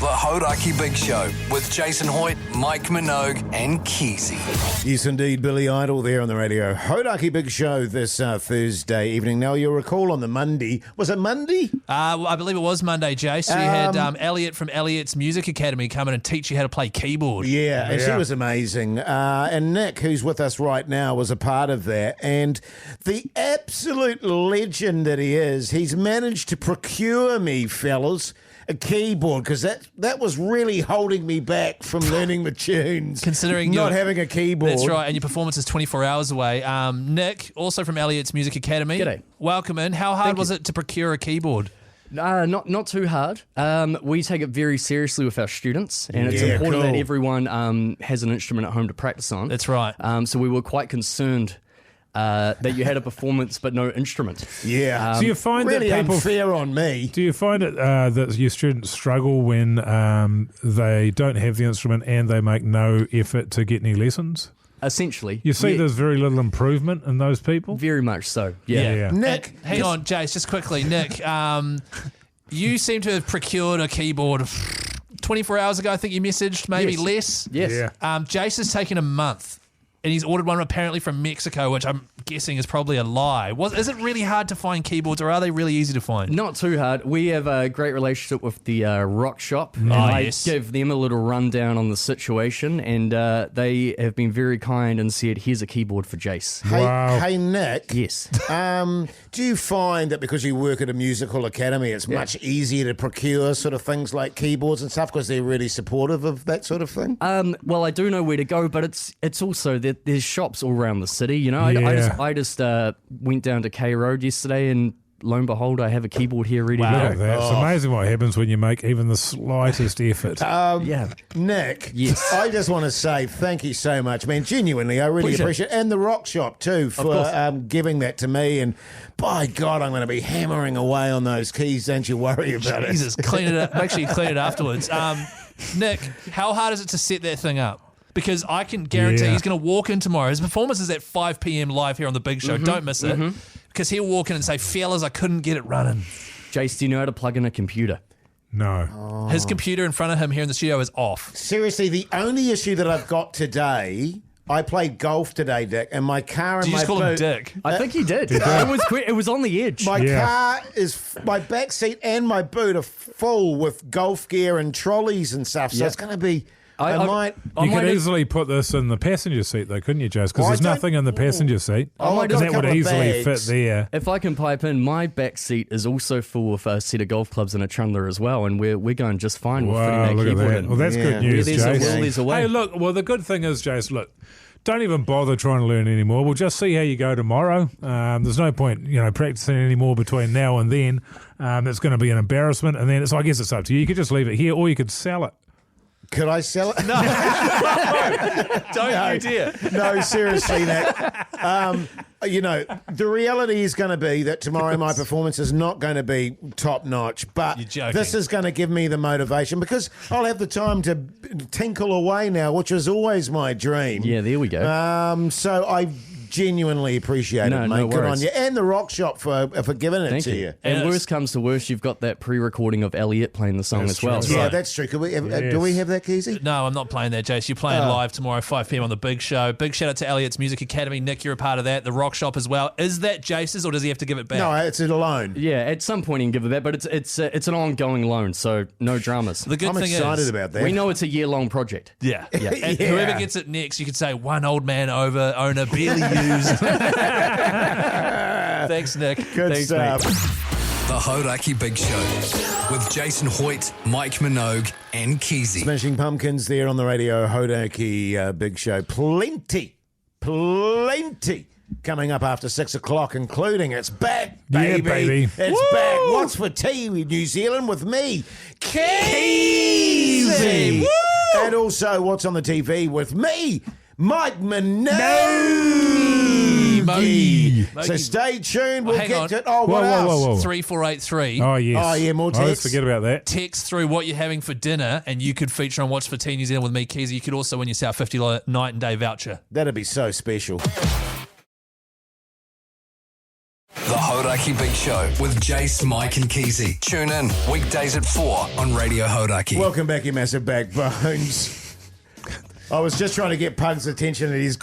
A: The Hauraki Big Show with Jason Hoyte, Mike Minogue, and Keyzie.
D: Yes, indeed, Billy Idol there on the radio. Hauraki Big Show this Thursday evening. Now, you'll recall on the Monday, was it Monday?
F: I believe it was Monday, Jase. You had Elliot from Elliot's Music Academy come in and teach you how to play keyboard.
D: Yeah, and she was amazing. And Nick, who's with us right now, was a part of that. And the absolute legend that he is, he's managed to procure me, fellas, a keyboard, because that was really holding me back from learning the tunes.
F: Considering
D: not having a keyboard.
F: That's right, and your performance is 24 hours away. Nick, also from Elliot's Music Academy.
J: G'day.
F: Welcome in. How hard was it to procure a keyboard?
J: Not too hard. We take it very seriously with our students, and it's
D: Yeah,
J: important
D: cool.
J: that everyone has an instrument at home to practice on.
F: That's right.
J: So we were quite concerned that you had a performance but no instrument.
D: Yeah.
E: Do you find
D: really
E: that people
D: unfair on me.
E: Do you find it that your students struggle when they don't have the instrument and they make no effort to get any lessons?
J: Essentially.
E: You see
J: yeah,
E: there's very little improvement in those people?
J: very much so. Yeah.
D: Nick,
F: Hang on, Jase, just quickly. Nick, you seem to have procured a keyboard 24 hours ago, I think you messaged, maybe
J: Yes.
F: less.
J: Yes.
E: Yeah.
F: Jase has taken a month. And he's ordered one apparently from Mexico, which I'm guessing is probably a lie. Is it really hard to find keyboards, or are they really easy to find?
J: Not too hard. We have a great relationship with the rock shop. And
F: yes.
J: I give them a little rundown on the situation, and they have been very kind and said, here's a keyboard for Jase.
D: Hey, Nick.
J: Yes.
D: Do you find that because you work at a musical academy, it's much easier to procure sort of things like keyboards and stuff because they're really supportive of that sort of thing?
J: Well, I do know where to go, but it's also that there's shops all around the city. You know,
E: Yeah.
J: I just went down to K Road yesterday, and lo and behold, I have a keyboard here ready
E: Look
J: to
E: at
J: go.
E: that. It's amazing what happens when you make even the slightest effort.
J: Yeah.
D: Nick,
J: Yes.
D: I just want to say thank you so much, man. Genuinely, I really
J: Pleasure.
D: appreciate it. And the rock shop, too, for giving that to me. And by God, I'm going to be hammering away on those keys. Don't you worry about it.
F: Jesus, clean it up. Make sure you clean it afterwards. Nick, how hard is it to set that thing up? Because I can guarantee
E: Yeah.
F: he's going to walk in tomorrow. His performance is at 5 p.m. live here on The Big Show. Don't miss it. Because he'll walk in and say, fellas, I couldn't get it running.
J: Jase, do you know how to plug in a computer?
E: No.
F: His computer in front of him here in the studio is off.
D: Seriously, the only issue that I've got today, I played golf today, Dick, and my car and
F: Did you
D: my
F: just call him
D: boot-
F: Dick?
J: I think he did. It was on the edge.
D: My car is, my back seat and my boot are full with golf gear and trolleys and stuff. So it's going to be,
E: You could easily put this in the passenger seat, though, couldn't you, Jase? Because there's nothing in the passenger seat.
D: I've
E: and
D: got a
E: that would
D: couple of
E: easily
D: bags.
E: fit there.
J: If I can pipe in, my back seat is also full of a set of golf clubs and a trundler as well, and we're going just fine with fitting
E: Wow,
J: that
E: look at
J: keyboard
E: that.
J: in.
E: Well, that's good news,
J: Where there's a
E: Jase.
J: will, there's a way.
E: Hey, look, well, the good thing is, Jase, look, don't even bother trying to learn anymore. We'll just see how you go tomorrow. There's no point, practicing anymore between now and then. It's going to be an embarrassment, and then I guess it's up to you. You could just leave it here, or you could sell it.
D: Could I sell it?
F: No. Don't you dare.
D: No, seriously, Nick. The reality is going to be that tomorrow my performance is not going to be top notch, but
F: You're joking.
D: this is going to give me the motivation because I'll have the time to tinkle away now, which was always my dream.
J: Yeah, there we go.
D: So I genuinely appreciate it,
J: No
D: mate. Good on
J: worries.
D: you. And the Rock Shop for giving it
J: Thank
D: to
J: you.
D: you.
J: And
F: Yes.
J: worst comes to worst, you've got that pre-recording of Elliot playing the song as well.
E: true.
J: So
D: Yeah, that's true. Could we have,
E: Yes.
D: do we have that, Keyzie?
F: No, I'm not playing that, Jase. You're playing live tomorrow, 5 p.m. on The Big Show. Big shout out to Elliot's Music Academy. Nick, you're a part of that. The Rock Shop as well. Is that Jase's, or does he have to give it back?
D: No, it's a loan.
J: yeah, at some point he can give it back, but it's an ongoing loan, so no dramas.
F: The good
D: I'm
F: thing
D: excited
F: is,
D: about that.
J: We know it's a year-long project.
F: Yeah. And
D: Yeah.
F: whoever gets it next, you could say one old man owner barely used. Thanks, Nick.
D: Good
J: Thanks,
D: stuff.
A: The Hauraki Big Show with Jason Hoyte, Mike Minogue, and Keyzie.
D: Smashing Pumpkins there on the Radio Hauraki Big Show. Plenty coming up after 6 o'clock, including It's Back,
E: Yeah,
D: baby.
E: baby.
D: It's back. What's for tea with New Zealand with me, Keyzie. And also What's on the TV with me, Mike Minogue.
F: Mogey.
D: So stay tuned. We'll
F: Hang
D: get
F: on.
D: to it. Oh, what
E: Whoa,
D: else?
E: whoa, whoa.
F: 3483.
E: Oh, yes.
D: Oh, yeah, more
E: I always
D: text.
E: forget about that.
F: Text through what you're having for dinner, and you could feature on What's for Tea New Zealand with me, Keyzie. You could also win yourself $50 night and day voucher.
D: That'd be so special.
A: The Hauraki Big Show with Jase, Mike, and Keyzie. Tune in weekdays at 4 on Radio Hauraki.
D: Welcome back, you massive backbones. I was just trying to get Pugs' attention and he's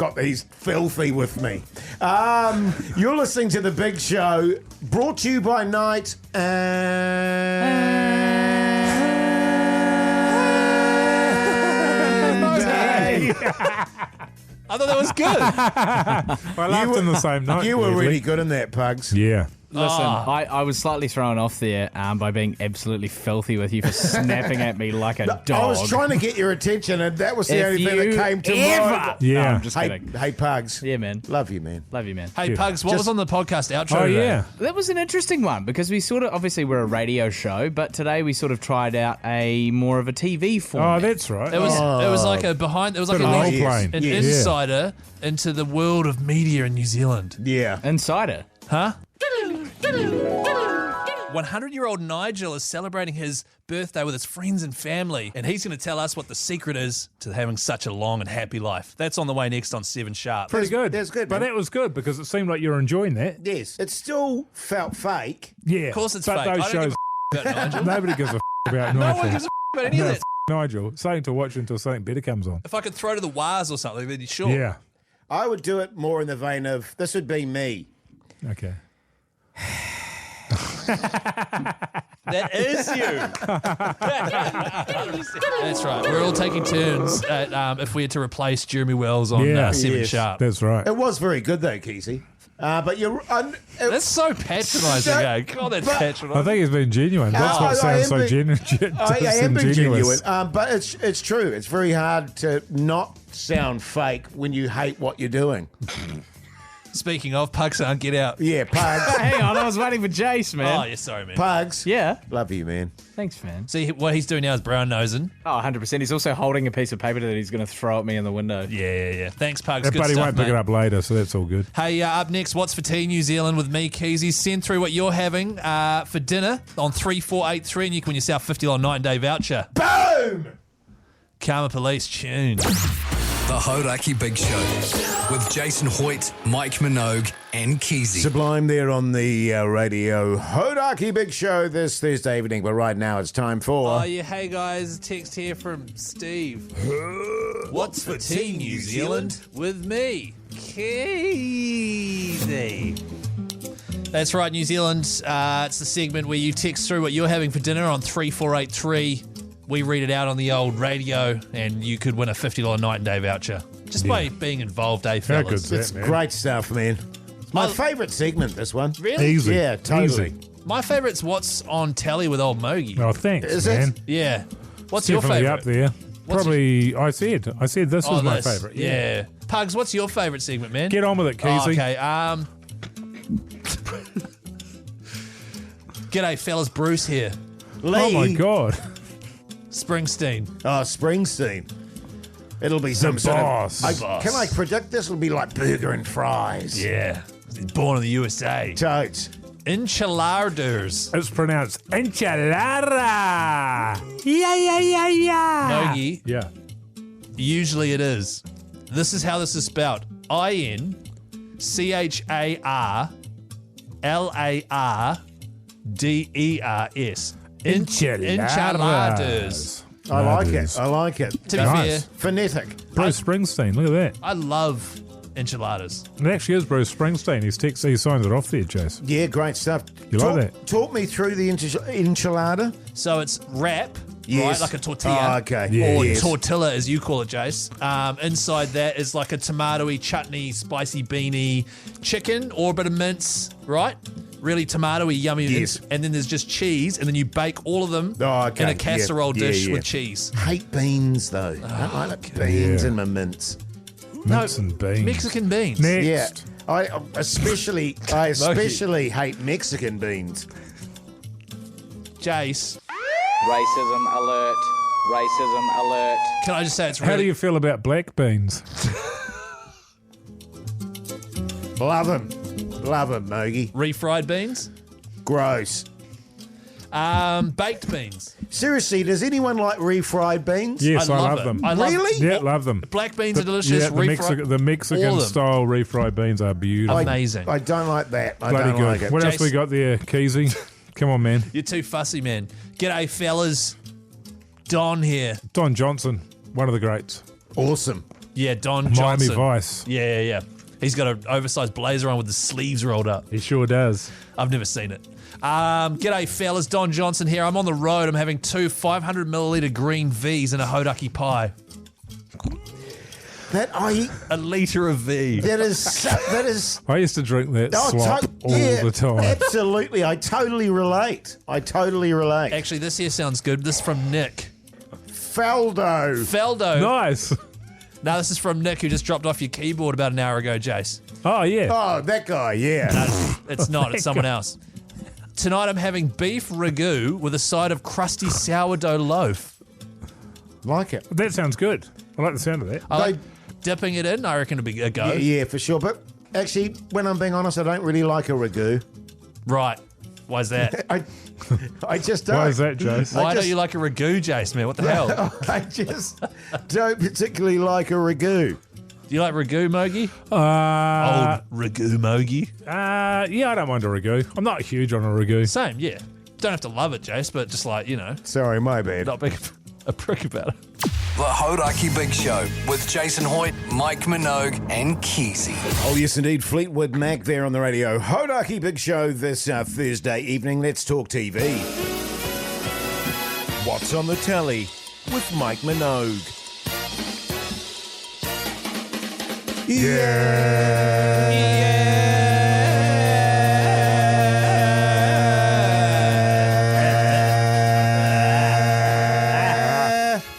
D: filthy with me. You're listening to The Big Show, brought to you by Night and Day.
F: I thought that was good.
E: I laughed in the same night.
D: You were
E: weirdly.
D: really good in that, Pugs.
E: Yeah.
I: Listen, I was slightly thrown off there by being absolutely filthy with you for snapping at me like a dog.
D: I was trying to get your attention, and that was the only thing that came to mind.
E: Yeah.
I: No, I'm just kidding.
D: Hey, Pugs.
I: Yeah, man.
D: Love you, man.
I: Love you, man.
F: Hey, Pugs, what was on the podcast outro
E: Oh,
F: today?
E: yeah.
I: That was an interesting one because we sort of, obviously we're a radio show, but today we sort of tried out a more of a TV format.
E: Oh, that's right.
F: It was like a behind. It was like
E: Bit of
F: a
E: role
F: little-
E: playing.
F: an
D: Yes.
F: insider into the world of media in New Zealand.
D: Yeah.
I: Insider.
F: Huh? 100-year-old Nigel is celebrating his birthday with his friends and family, and he's going to tell us what the secret is to having such a long and happy life. That's on the way next on 7 Sharp.
E: Pretty good.
D: That's good,
E: But
D: man.
E: that was good because it seemed like you were enjoying that.
D: Yes. It still felt fake.
E: Yeah.
F: Of course it's
E: but
F: fake. I
E: those
F: don't
E: shows,
F: give a about Nigel.
E: nobody gives a about
F: No
E: Nigel.
F: one gives a about any of that.
E: Nigel. Something to watch until something better comes on.
F: If I could throw to the wires or something, then sure.
E: Yeah.
D: I would do it more in the vein of, this would be me.
E: Okay.
F: That is you. That's right. We're all taking turns at, if we had to replace Jeremy Wells on
E: Yeah.
F: 7
D: Yes.
F: Sharp.
E: That's right.
D: It was very good, though, Keyzie. But you're...
F: That's so patronising, eh? God, that's
E: I
F: patronising.
E: think he's been genuine. That's what
D: I
E: sounds so
D: am
E: genuine.
D: I am being genuine.
E: Disingenuous.
D: But it's true. It's very hard to not sound fake when you hate what you're doing.
F: Speaking of, Pugs aren't get out.
D: Yeah, Pugs.
I: Hang on, I was waiting for Jase, man.
F: Oh, yeah, sorry, man.
D: Pugs.
I: Yeah.
D: Love you, man.
I: Thanks, man.
F: See, what he's doing now is brown nosing.
I: Oh, 100%. He's also holding a piece of paper that he's going to throw at me in the window.
F: Yeah. Thanks, Pugs.
E: Yeah,
F: Good
E: but he
F: stuff,
E: won't pick
F: mate.
E: it up later, so that's all good.
F: Hey, up next, What's for Tea New Zealand with me, Keyzie. Send through what you're having for dinner on 3483 and you can win yourself $50 night and day voucher.
D: Boom!
F: Karma Police tune.
A: The Hauraki Big Show with Jason Hoyte, Mike Minogue, and Keyzie.
D: Sublime there on the Radio Hauraki Big Show this Thursday evening. But right now it's time for...
F: Oh, yeah. Hey, guys. Text here from Steve. What's for Tea New Zealand with me, Keyzie. That's right, New Zealand. It's the segment where you text through what you're having for dinner on 3483. we read it out on the old radio, and you could win a $50 night and day voucher just by being involved,
E: How
F: fellas?
E: good's that,
D: It's
E: man?
D: great stuff, man. It's my favourite segment, this one.
F: Really?
E: Easy.
D: Yeah, totally.
E: Easy.
F: My favourite's what's on Telly with old Mogey.
E: Oh, thanks,
D: Is it?
E: man.
F: Yeah. What's
E: Definitely
F: your
E: up
F: favourite?
E: there. Probably, I said this was my
F: this.
E: favourite.
F: Yeah. Pugs, what's your favourite segment, man?
E: Get on with it, Keyzie.
F: Oh, okay. G'day, fellas. Bruce here.
D: Lee.
E: Oh, my God.
F: Springsteen.
D: Oh, Springsteen. It'll be some
E: boss.
D: sort of...
F: Boss.
D: Can I predict this will be like burger and fries?
F: Yeah. He's born in the USA.
D: Totes.
F: Enchiladas.
E: It's pronounced enchilada. Yeah.
F: Mogey.
E: Yeah.
F: Usually it is. This is how this is spelled. INCHARLARDERS. Enchiladas.
D: I like it. I like it.
F: To be
E: Nice.
F: fair,
D: Phonetic.
E: Bruce Springsteen, look at that.
F: I love enchiladas.
E: It actually is Bruce Springsteen. He signs it off there, Jase.
D: Yeah, great stuff.
E: You like that?
D: Talk me through the enchilada.
F: So it's wrap,
D: Yes.
F: right? Like a tortilla.
D: Oh, okay.
E: Yeah.
F: Or
D: Yes.
F: tortilla, as you call it, Jase. Inside that is like a tomatoey, chutney, spicy beanie chicken or a bit of mince, right? Really tomatoey, yummy.
D: Yes.
F: And then there's just cheese, and then you bake all of them
D: Oh, okay.
F: in a casserole
D: Yeah,
F: dish
D: yeah.
F: with cheese.
D: Hate beans, though. I don't like beans in my mince.
E: Mince and beans.
F: Mexican beans.
E: Next.
D: Yeah. I especially hate Mexican beans.
F: Jase,
H: Racism alert. Racism alert.
F: can I just say it's
E: How do
F: really...
E: you feel about black beans?
D: Love them. Love them, Mogey.
F: refried beans?
D: Gross.
F: Baked beans.
D: Seriously, does anyone like refried beans?
E: Yes, I love
F: it.
E: them.
F: I love
D: Really?
E: Yeah, love them.
F: Black beans are delicious.
E: Yeah, the
F: All
E: Mexican
F: of them.
E: style refried beans are beautiful.
F: Amazing.
D: I don't like that. I
E: Bloody
D: don't
E: good.
D: like it.
E: What else
F: Jase-
E: we got there, Keyzie? Come on, man.
F: You're too fussy, man. G'day, fellas. Don here.
E: Don Johnson, one of the greats.
D: Awesome.
F: Yeah, Don
E: Miami
F: Johnson.
E: Vice.
F: Yeah. He's got an oversized blazer on with the sleeves rolled up.
E: He sure does.
F: I've never seen it. G'day, fellas. Don Johnson here. I'm on the road. I'm having 2 500ml green V's and a Hodaki pie. A litre of V.
D: That is.
E: I used to drink that
D: Oh,
E: slop all the time.
D: Absolutely. I totally relate.
F: Actually, this here sounds good. This is from Nick. Feldo.
E: Nice.
F: No, this is from Nick, who just dropped off your keyboard about an hour ago, Jase.
E: Oh, yeah.
D: Oh, that guy, yeah.
F: No, it's not. It's someone else. Tonight I'm having beef ragu with a side of crusty sourdough loaf.
D: Like it.
E: That sounds good. I like the sound of that.
F: I like dipping it in. I reckon it'd be a go.
D: Yeah, for sure. But actually, when I'm being honest, I don't really like a ragu.
F: Right. Why's that?
D: I just don't.
E: Why is that, Jase?
F: Why don't you like a ragu, Jace, man? What the hell?
D: I just don't particularly like a ragu.
F: Do you like ragu, Mogey? Old ragu, Mogey.
E: Yeah, I don't mind a ragu. I'm not huge on a ragu.
F: Same, yeah. Don't have to love it, Jace, but just like,
D: Sorry, my bad.
F: not being a prick about it.
A: The Hauraki Big Show with Jason Hoyte, Mike Minogue, and Keyzie.
D: Oh, yes, indeed. Fleetwood Mac there on the radio. Hauraki Big Show this Thursday evening. Let's talk TV. What's on the telly with Mike Minogue?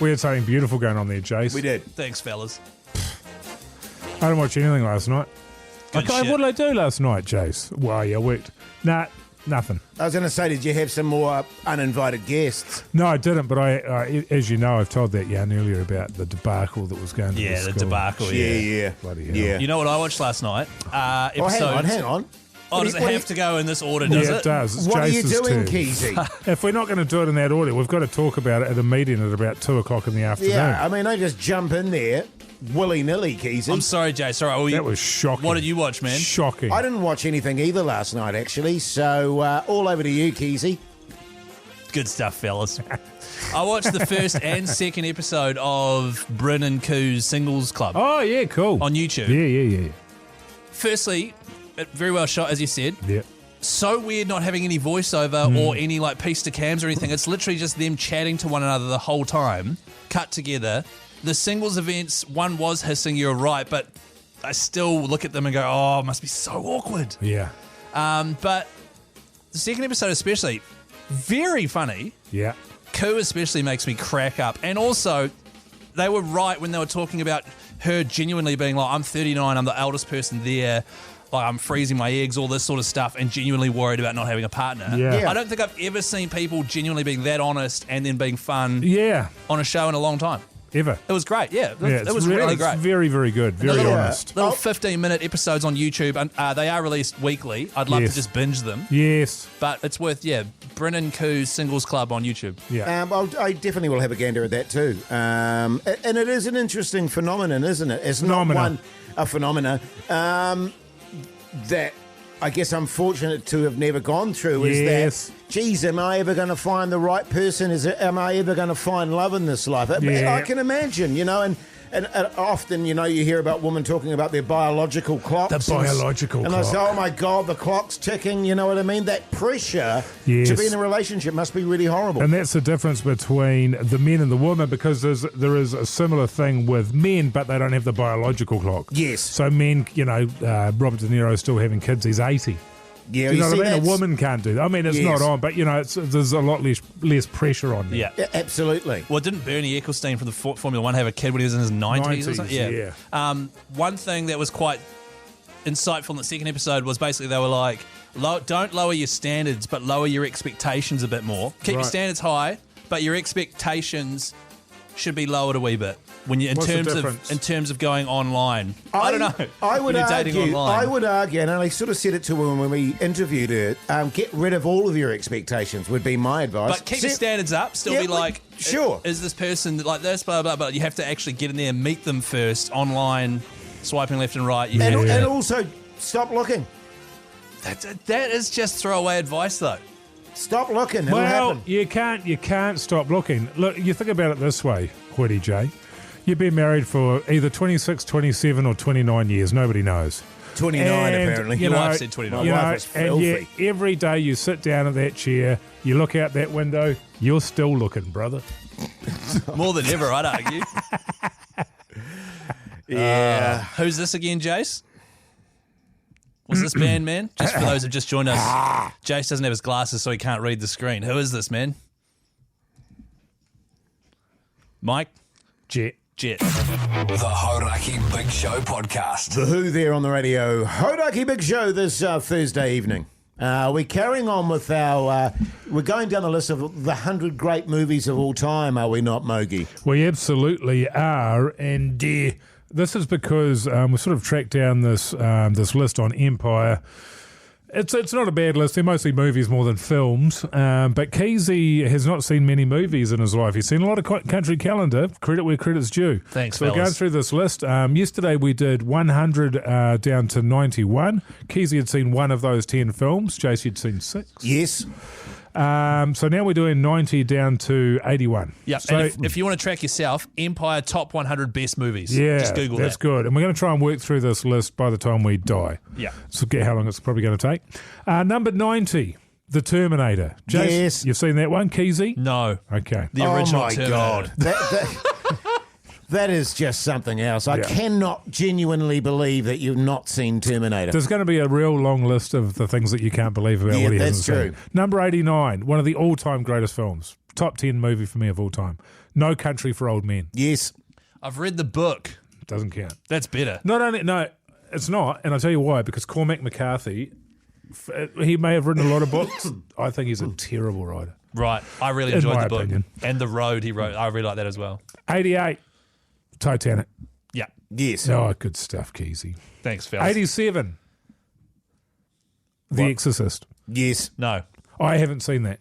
E: We had something beautiful going on there, Jase.
D: We did.
F: Thanks, fellas.
E: I didn't watch anything last night.
F: Good
E: Okay,
F: shit.
E: what did I do last night, Jase? Well, yeah, I worked. Nah, nothing.
D: I was going to say, did you have some more uninvited guests?
E: No, I didn't, but I as you know, I've told that yarn earlier about the debacle that was going to
F: Yeah,
E: the
F: the
E: school.
F: debacle,
D: Yeah.
E: Bloody hell.
D: Yeah.
F: You know what I watched last night?
D: Oh,
F: Episode.
D: hang on.
F: Oh, does it
D: What
F: have to go in this order, does
E: Yeah,
F: it?
E: it does. It's
D: What are you
E: Jase's
D: doing,
E: turn.
D: Keyzie?
E: If we're not going to do it in that order, we've got to talk about it at a meeting at about 2 o'clock in the afternoon.
D: Yeah, I mean, I just jump in there willy-nilly, Keyzie.
F: I'm sorry, Jay. Sorry.
E: That was shocking.
F: What did you watch, man?
E: Shocking.
D: I didn't watch anything either last night, actually, so all over to you, Keyzie.
F: Good stuff, fellas. I watched the first and second episode of Bryn and Koo's Singles Club
E: Oh, yeah, cool.
F: on YouTube.
E: Yeah.
F: Firstly, very well shot, as you said.
E: Yeah.
F: so weird not having any voiceover or any like piece to cams or anything. It's literally just them chatting to one another the whole time, cut together. The singles events, one was hissing, you're right, but I still look at them and go, oh, it must be so awkward.
E: Yeah.
F: But the second episode especially, very funny.
E: Yeah.
F: Koo especially makes me crack up. And also, they were right when they were talking about her genuinely being like, I'm 39, I'm the eldest person there. Like, I'm freezing my eggs, all this sort of stuff, and genuinely worried about not having a partner.
E: Yeah.
F: I don't think I've ever seen people genuinely being that honest and then being fun on a show in a long time.
E: Ever.
F: It was great, yeah.
E: It
F: was really great.
E: It's very, very good. Very honest.
F: Little 15-minute episodes on YouTube, and they are released weekly. I'd love to just binge them.
E: Yes.
F: But it's worth, Brennan Koo's Singles Club on YouTube.
E: Yeah.
D: I definitely will have a gander at that too. And it is an interesting phenomenon, isn't it? It's not a phenomena that I guess I'm fortunate to have never gone through. Is that, geez, am I ever going to find the right person? Am I ever going to find love in this life? I can imagine, and often, you hear about women talking about their biological clocks.
E: The biological clock.
D: And I say, oh my God, the clock's ticking, you know what I mean? That pressure to be in a relationship must be really horrible.
E: And that's the difference between the men and the women, because there is a similar thing with men, but they don't have the biological clock.
D: Yes.
E: So men, Robert De Niro's still having kids, he's 80.
D: Yeah,
E: you know what I mean? A woman can't do that. I mean, it's not on, but there's a lot less pressure on them.
F: Yeah,
D: absolutely.
F: Well, didn't Bernie Ecclestone from the Formula One have a kid when he was in his 90s or something?
E: Yeah.
F: One thing that was quite insightful in the second episode was basically they were like, don't lower your standards, but lower your expectations a bit more. Keep your standards high, but your expectations should be lowered a wee bit. When you in terms of going online, I don't know.
D: I would argue, and I sort of said it to her when we interviewed her. Get rid of all of your expectations would be my advice.
F: But keep your standards up. Still be like,
D: sure,
F: is this person like this? Blah blah. But you have to actually get in there and meet them first online, swiping left and right.
D: And also stop looking.
F: That is just throwaway advice, though.
D: Stop looking. It'll
E: Well,
D: happen.
E: you can't stop looking. Look, you think about it this way, Hoytey J. You've been married for either 26, 27 or 29 years. Nobody knows.
D: 29, apparently.
F: Your wife said 29.
D: My wife was filthy.
E: And every day you sit down in that chair, you look out that window, you're still looking, brother.
F: More than ever, I'd argue.
D: Yeah.
F: Who's this again, Jase? What's this band, man? Just for those who just joined us, Jase doesn't have his glasses, so he can't read the screen. Who is this, man? Mike?
E: Jet.
A: The Hauraki Big Show podcast.
D: The Who there on the radio. Hauraki Big Show this Thursday evening. We're carrying on with our... we're going down the list of the 100 great movies of all time, are we not, Mogey?
E: We absolutely are, and this is because we sort of tracked down this list on Empire. It's not a bad list. They're mostly movies more than films. But Keyzie has not seen many movies in his life. He's seen a lot of country calendar. Credit where credit's due.
F: Thanks,
E: so we're going through this list. Yesterday we did 100 down to 91. Keyzie had seen one of those 10 films. Jase had seen 6.
D: Yes.
E: So now we're doing 90 down to 81.
F: Yeah,
E: so,
F: and if you want to track yourself, Empire top 100 best movies.
E: Yeah,
F: just Google
E: that's
F: that.
E: good. And we're going to try and work through this list by the time we die.
F: Yeah.
E: So get how long it's probably going to take. Number 90, The Terminator. Jase,
D: yes.
E: You've seen that one, Keyzie?
F: No.
E: Okay.
F: The original
D: Oh, my
F: Terminator.
D: God. That is just something else. I cannot genuinely believe that you've not seen Terminator.
E: There's going to be a real long list of the things that you can't believe about what he hasn't seen. Number 89, one of the all-time greatest films. Top 10 movie for me of all time. No Country for Old Men.
D: Yes.
F: I've read the book.
E: Doesn't count.
F: That's better.
E: No, it's not. And I'll tell you why. Because Cormac McCarthy, he may have written a lot of books. I think he's a terrible writer.
F: Right. I really enjoyed the book.
E: Opinion.
F: And The Road he wrote. I really like that as well.
E: 88, Titanic.
F: Yeah.
D: Yes.
E: Oh, good stuff, Keyzie.
F: Thanks, Phil.
E: 87, The Exorcist.
D: Yes.
F: No.
E: I haven't seen that.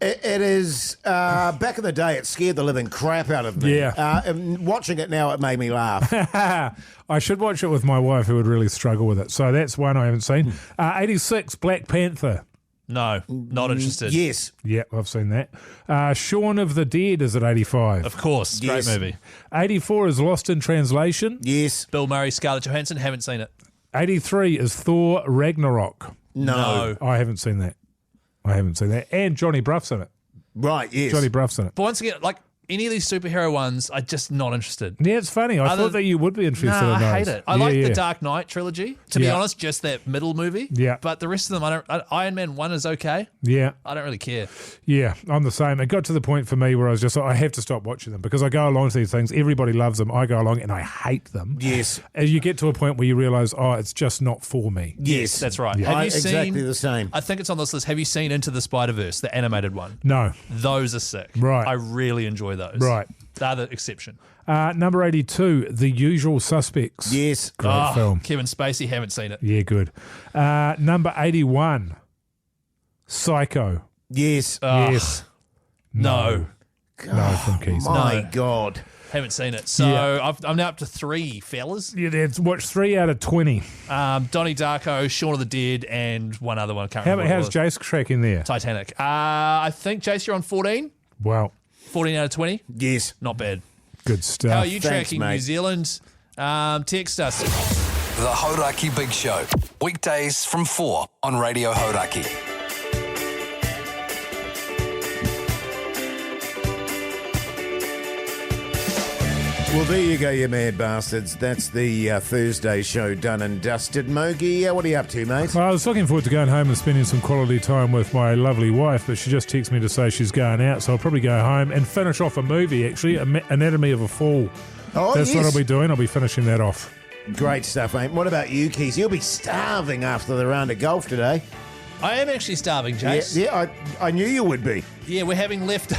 D: It is, back in the day, it scared the living crap out of me.
E: Yeah.
D: And watching it now, it made me laugh.
E: I should watch it with my wife, who would really struggle with it. So that's one I haven't seen. 86, Black Panther.
F: No, not interested.
D: Yes.
E: Yeah, I've seen that. Shaun of the Dead is at 85.
F: Of course. Great movie.
E: 84 is Lost in Translation.
D: Yes.
F: Bill Murray, Scarlett Johansson. Haven't seen it.
E: 83 is Thor Ragnarok.
F: No.
E: I haven't seen that. And Johnny Bruff's in it.
D: Right, yes.
E: Johnny Bruff's in it.
F: But once again, like any of these superhero ones, I'm just not interested.
E: Yeah, it's funny. I thought that you would be interested in those.
F: I hate it. I like the Dark Knight trilogy. To be honest, just that middle movie.
E: Yeah.
F: But the rest of them, Iron Man 1 is okay.
E: Yeah.
F: I don't really care.
E: Yeah, I'm the same. It got to the point for me where I was just like, I have to stop watching them because I go along to these things. Everybody loves them. I go along and I hate them.
D: Yes.
E: As you get to a point where you realise, it's just not for me.
D: Yes.
F: That's right.
E: Yeah.
F: Have you seen,
D: exactly the same.
F: I think it's on this list. Have you seen Into the Spider-Verse, the animated one?
E: No.
F: Those are sick.
E: Right.
F: I really enjoy those.
E: Right.
F: They're the exception.
E: Number 82, The Usual Suspects.
D: Yes.
E: Great film.
F: Kevin Spacey, haven't seen it.
E: Yeah, good. Number 81, Psycho.
D: Yes.
E: Yes.
F: No.
E: No from Keyzie.
D: My God.
F: Haven't seen it. So I'm now up to 3, fellas.
E: Yeah, that's watched 3 out of 20.
F: Donnie Darko, Shaun of the Dead, and one other one. Can't remember
E: How's
F: what it was.
E: Jase tracking there?
F: Titanic. I think, Jase, you're on 14?
E: Wow.
F: 14 out of 20?
D: Yes.
F: Not bad.
E: Good stuff.
F: How are you
D: Thanks,
F: tracking,
D: mate.
F: New Zealand? Text us.
A: The Hauraki Big Show. Weekdays from 4 on Radio Hauraki.
D: Well, there you go, you mad bastards. That's the Thursday show done and dusted. Mogey, what are you up to, mate?
E: Well, I was looking forward to going home and spending some quality time with my lovely wife, but she just texted me to say she's going out, so I'll probably go home and finish off a movie, actually, Anatomy of a Fall.
D: Oh,
E: That's
D: yes.
E: what I'll be doing. I'll be finishing that off.
D: Great stuff, mate. What about you, Keys? You'll be starving after the round of golf today.
F: I am actually starving, Jase.
D: Yeah, I knew you would be.
F: Yeah, we're having left.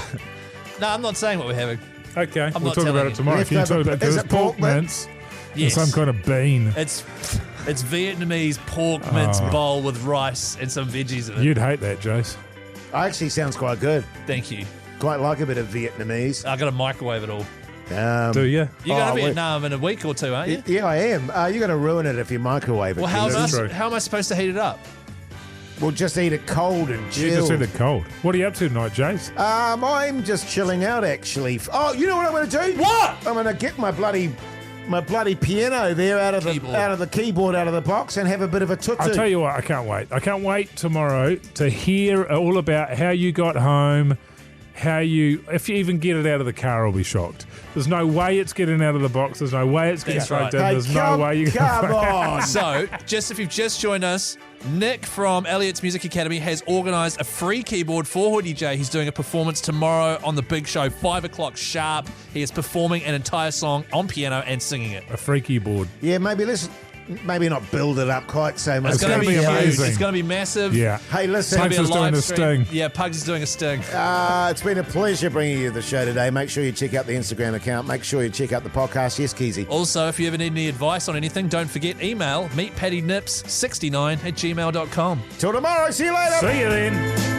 F: No, I'm not saying what we're having.
E: Okay, we'll
F: not
E: talk about
F: telling
E: it
F: you.
E: tomorrow. Can you talk about
D: Is
E: this
D: it
E: pork
D: pork
E: mince
F: Yes.
E: and some kind of bean?
F: It's Vietnamese pork mince bowl with rice and some veggies in it.
E: You'd hate that, Jase.
D: Actually, sounds quite good.
F: Thank you.
D: Quite like a bit of Vietnamese.
F: I got to microwave it all.
E: Do you?
F: You're going to Vietnam in a week or two, aren't you?
D: Yeah, I am. You're going to ruin it if you microwave it.
F: Well, how
D: Keith.
F: am I supposed to heat it up?
D: We'll just eat it cold and
E: You just
D: chill.
E: eat it cold. What are you up to tonight, Jase?
D: I'm just chilling out, actually. Oh, you know what I'm going to do?
F: What?
D: I'm going to get my bloody piano there out of the keyboard out of the box and have a bit of a tutu.
E: I'll tell you what, I can't wait. I can't wait tomorrow to hear all about how you got home, if you even get it out of the car, I'll be shocked. There's no way it's getting out of the box. There's no way it's getting plugged in. There's no way you can.
D: Come on.
F: So, just if you've just joined us, Nick from Elliot's Music Academy has organised a free keyboard for Hoytey J. He's doing a performance tomorrow on the Big Show, 5 o'clock sharp. He is performing an entire song on piano and singing it.
E: A free keyboard.
D: Yeah, maybe not build it up quite so much.
F: It's going to be
E: amazing.
F: It's going to be massive.
E: Yeah.
D: Hey, listen.
F: It's going to be a
E: Pugs is doing
F: live
E: a
F: stream.
E: sting.
F: Yeah, Pugs is doing a sting.
D: It's been a pleasure bringing you the show today. Make sure you check out the Instagram account. Make sure you check out the podcast. Yes, Keyzie.
F: Also, if you ever need any advice on anything, don't forget email meetpattynips69@gmail.com.
D: Till tomorrow. See you later.
E: See you then.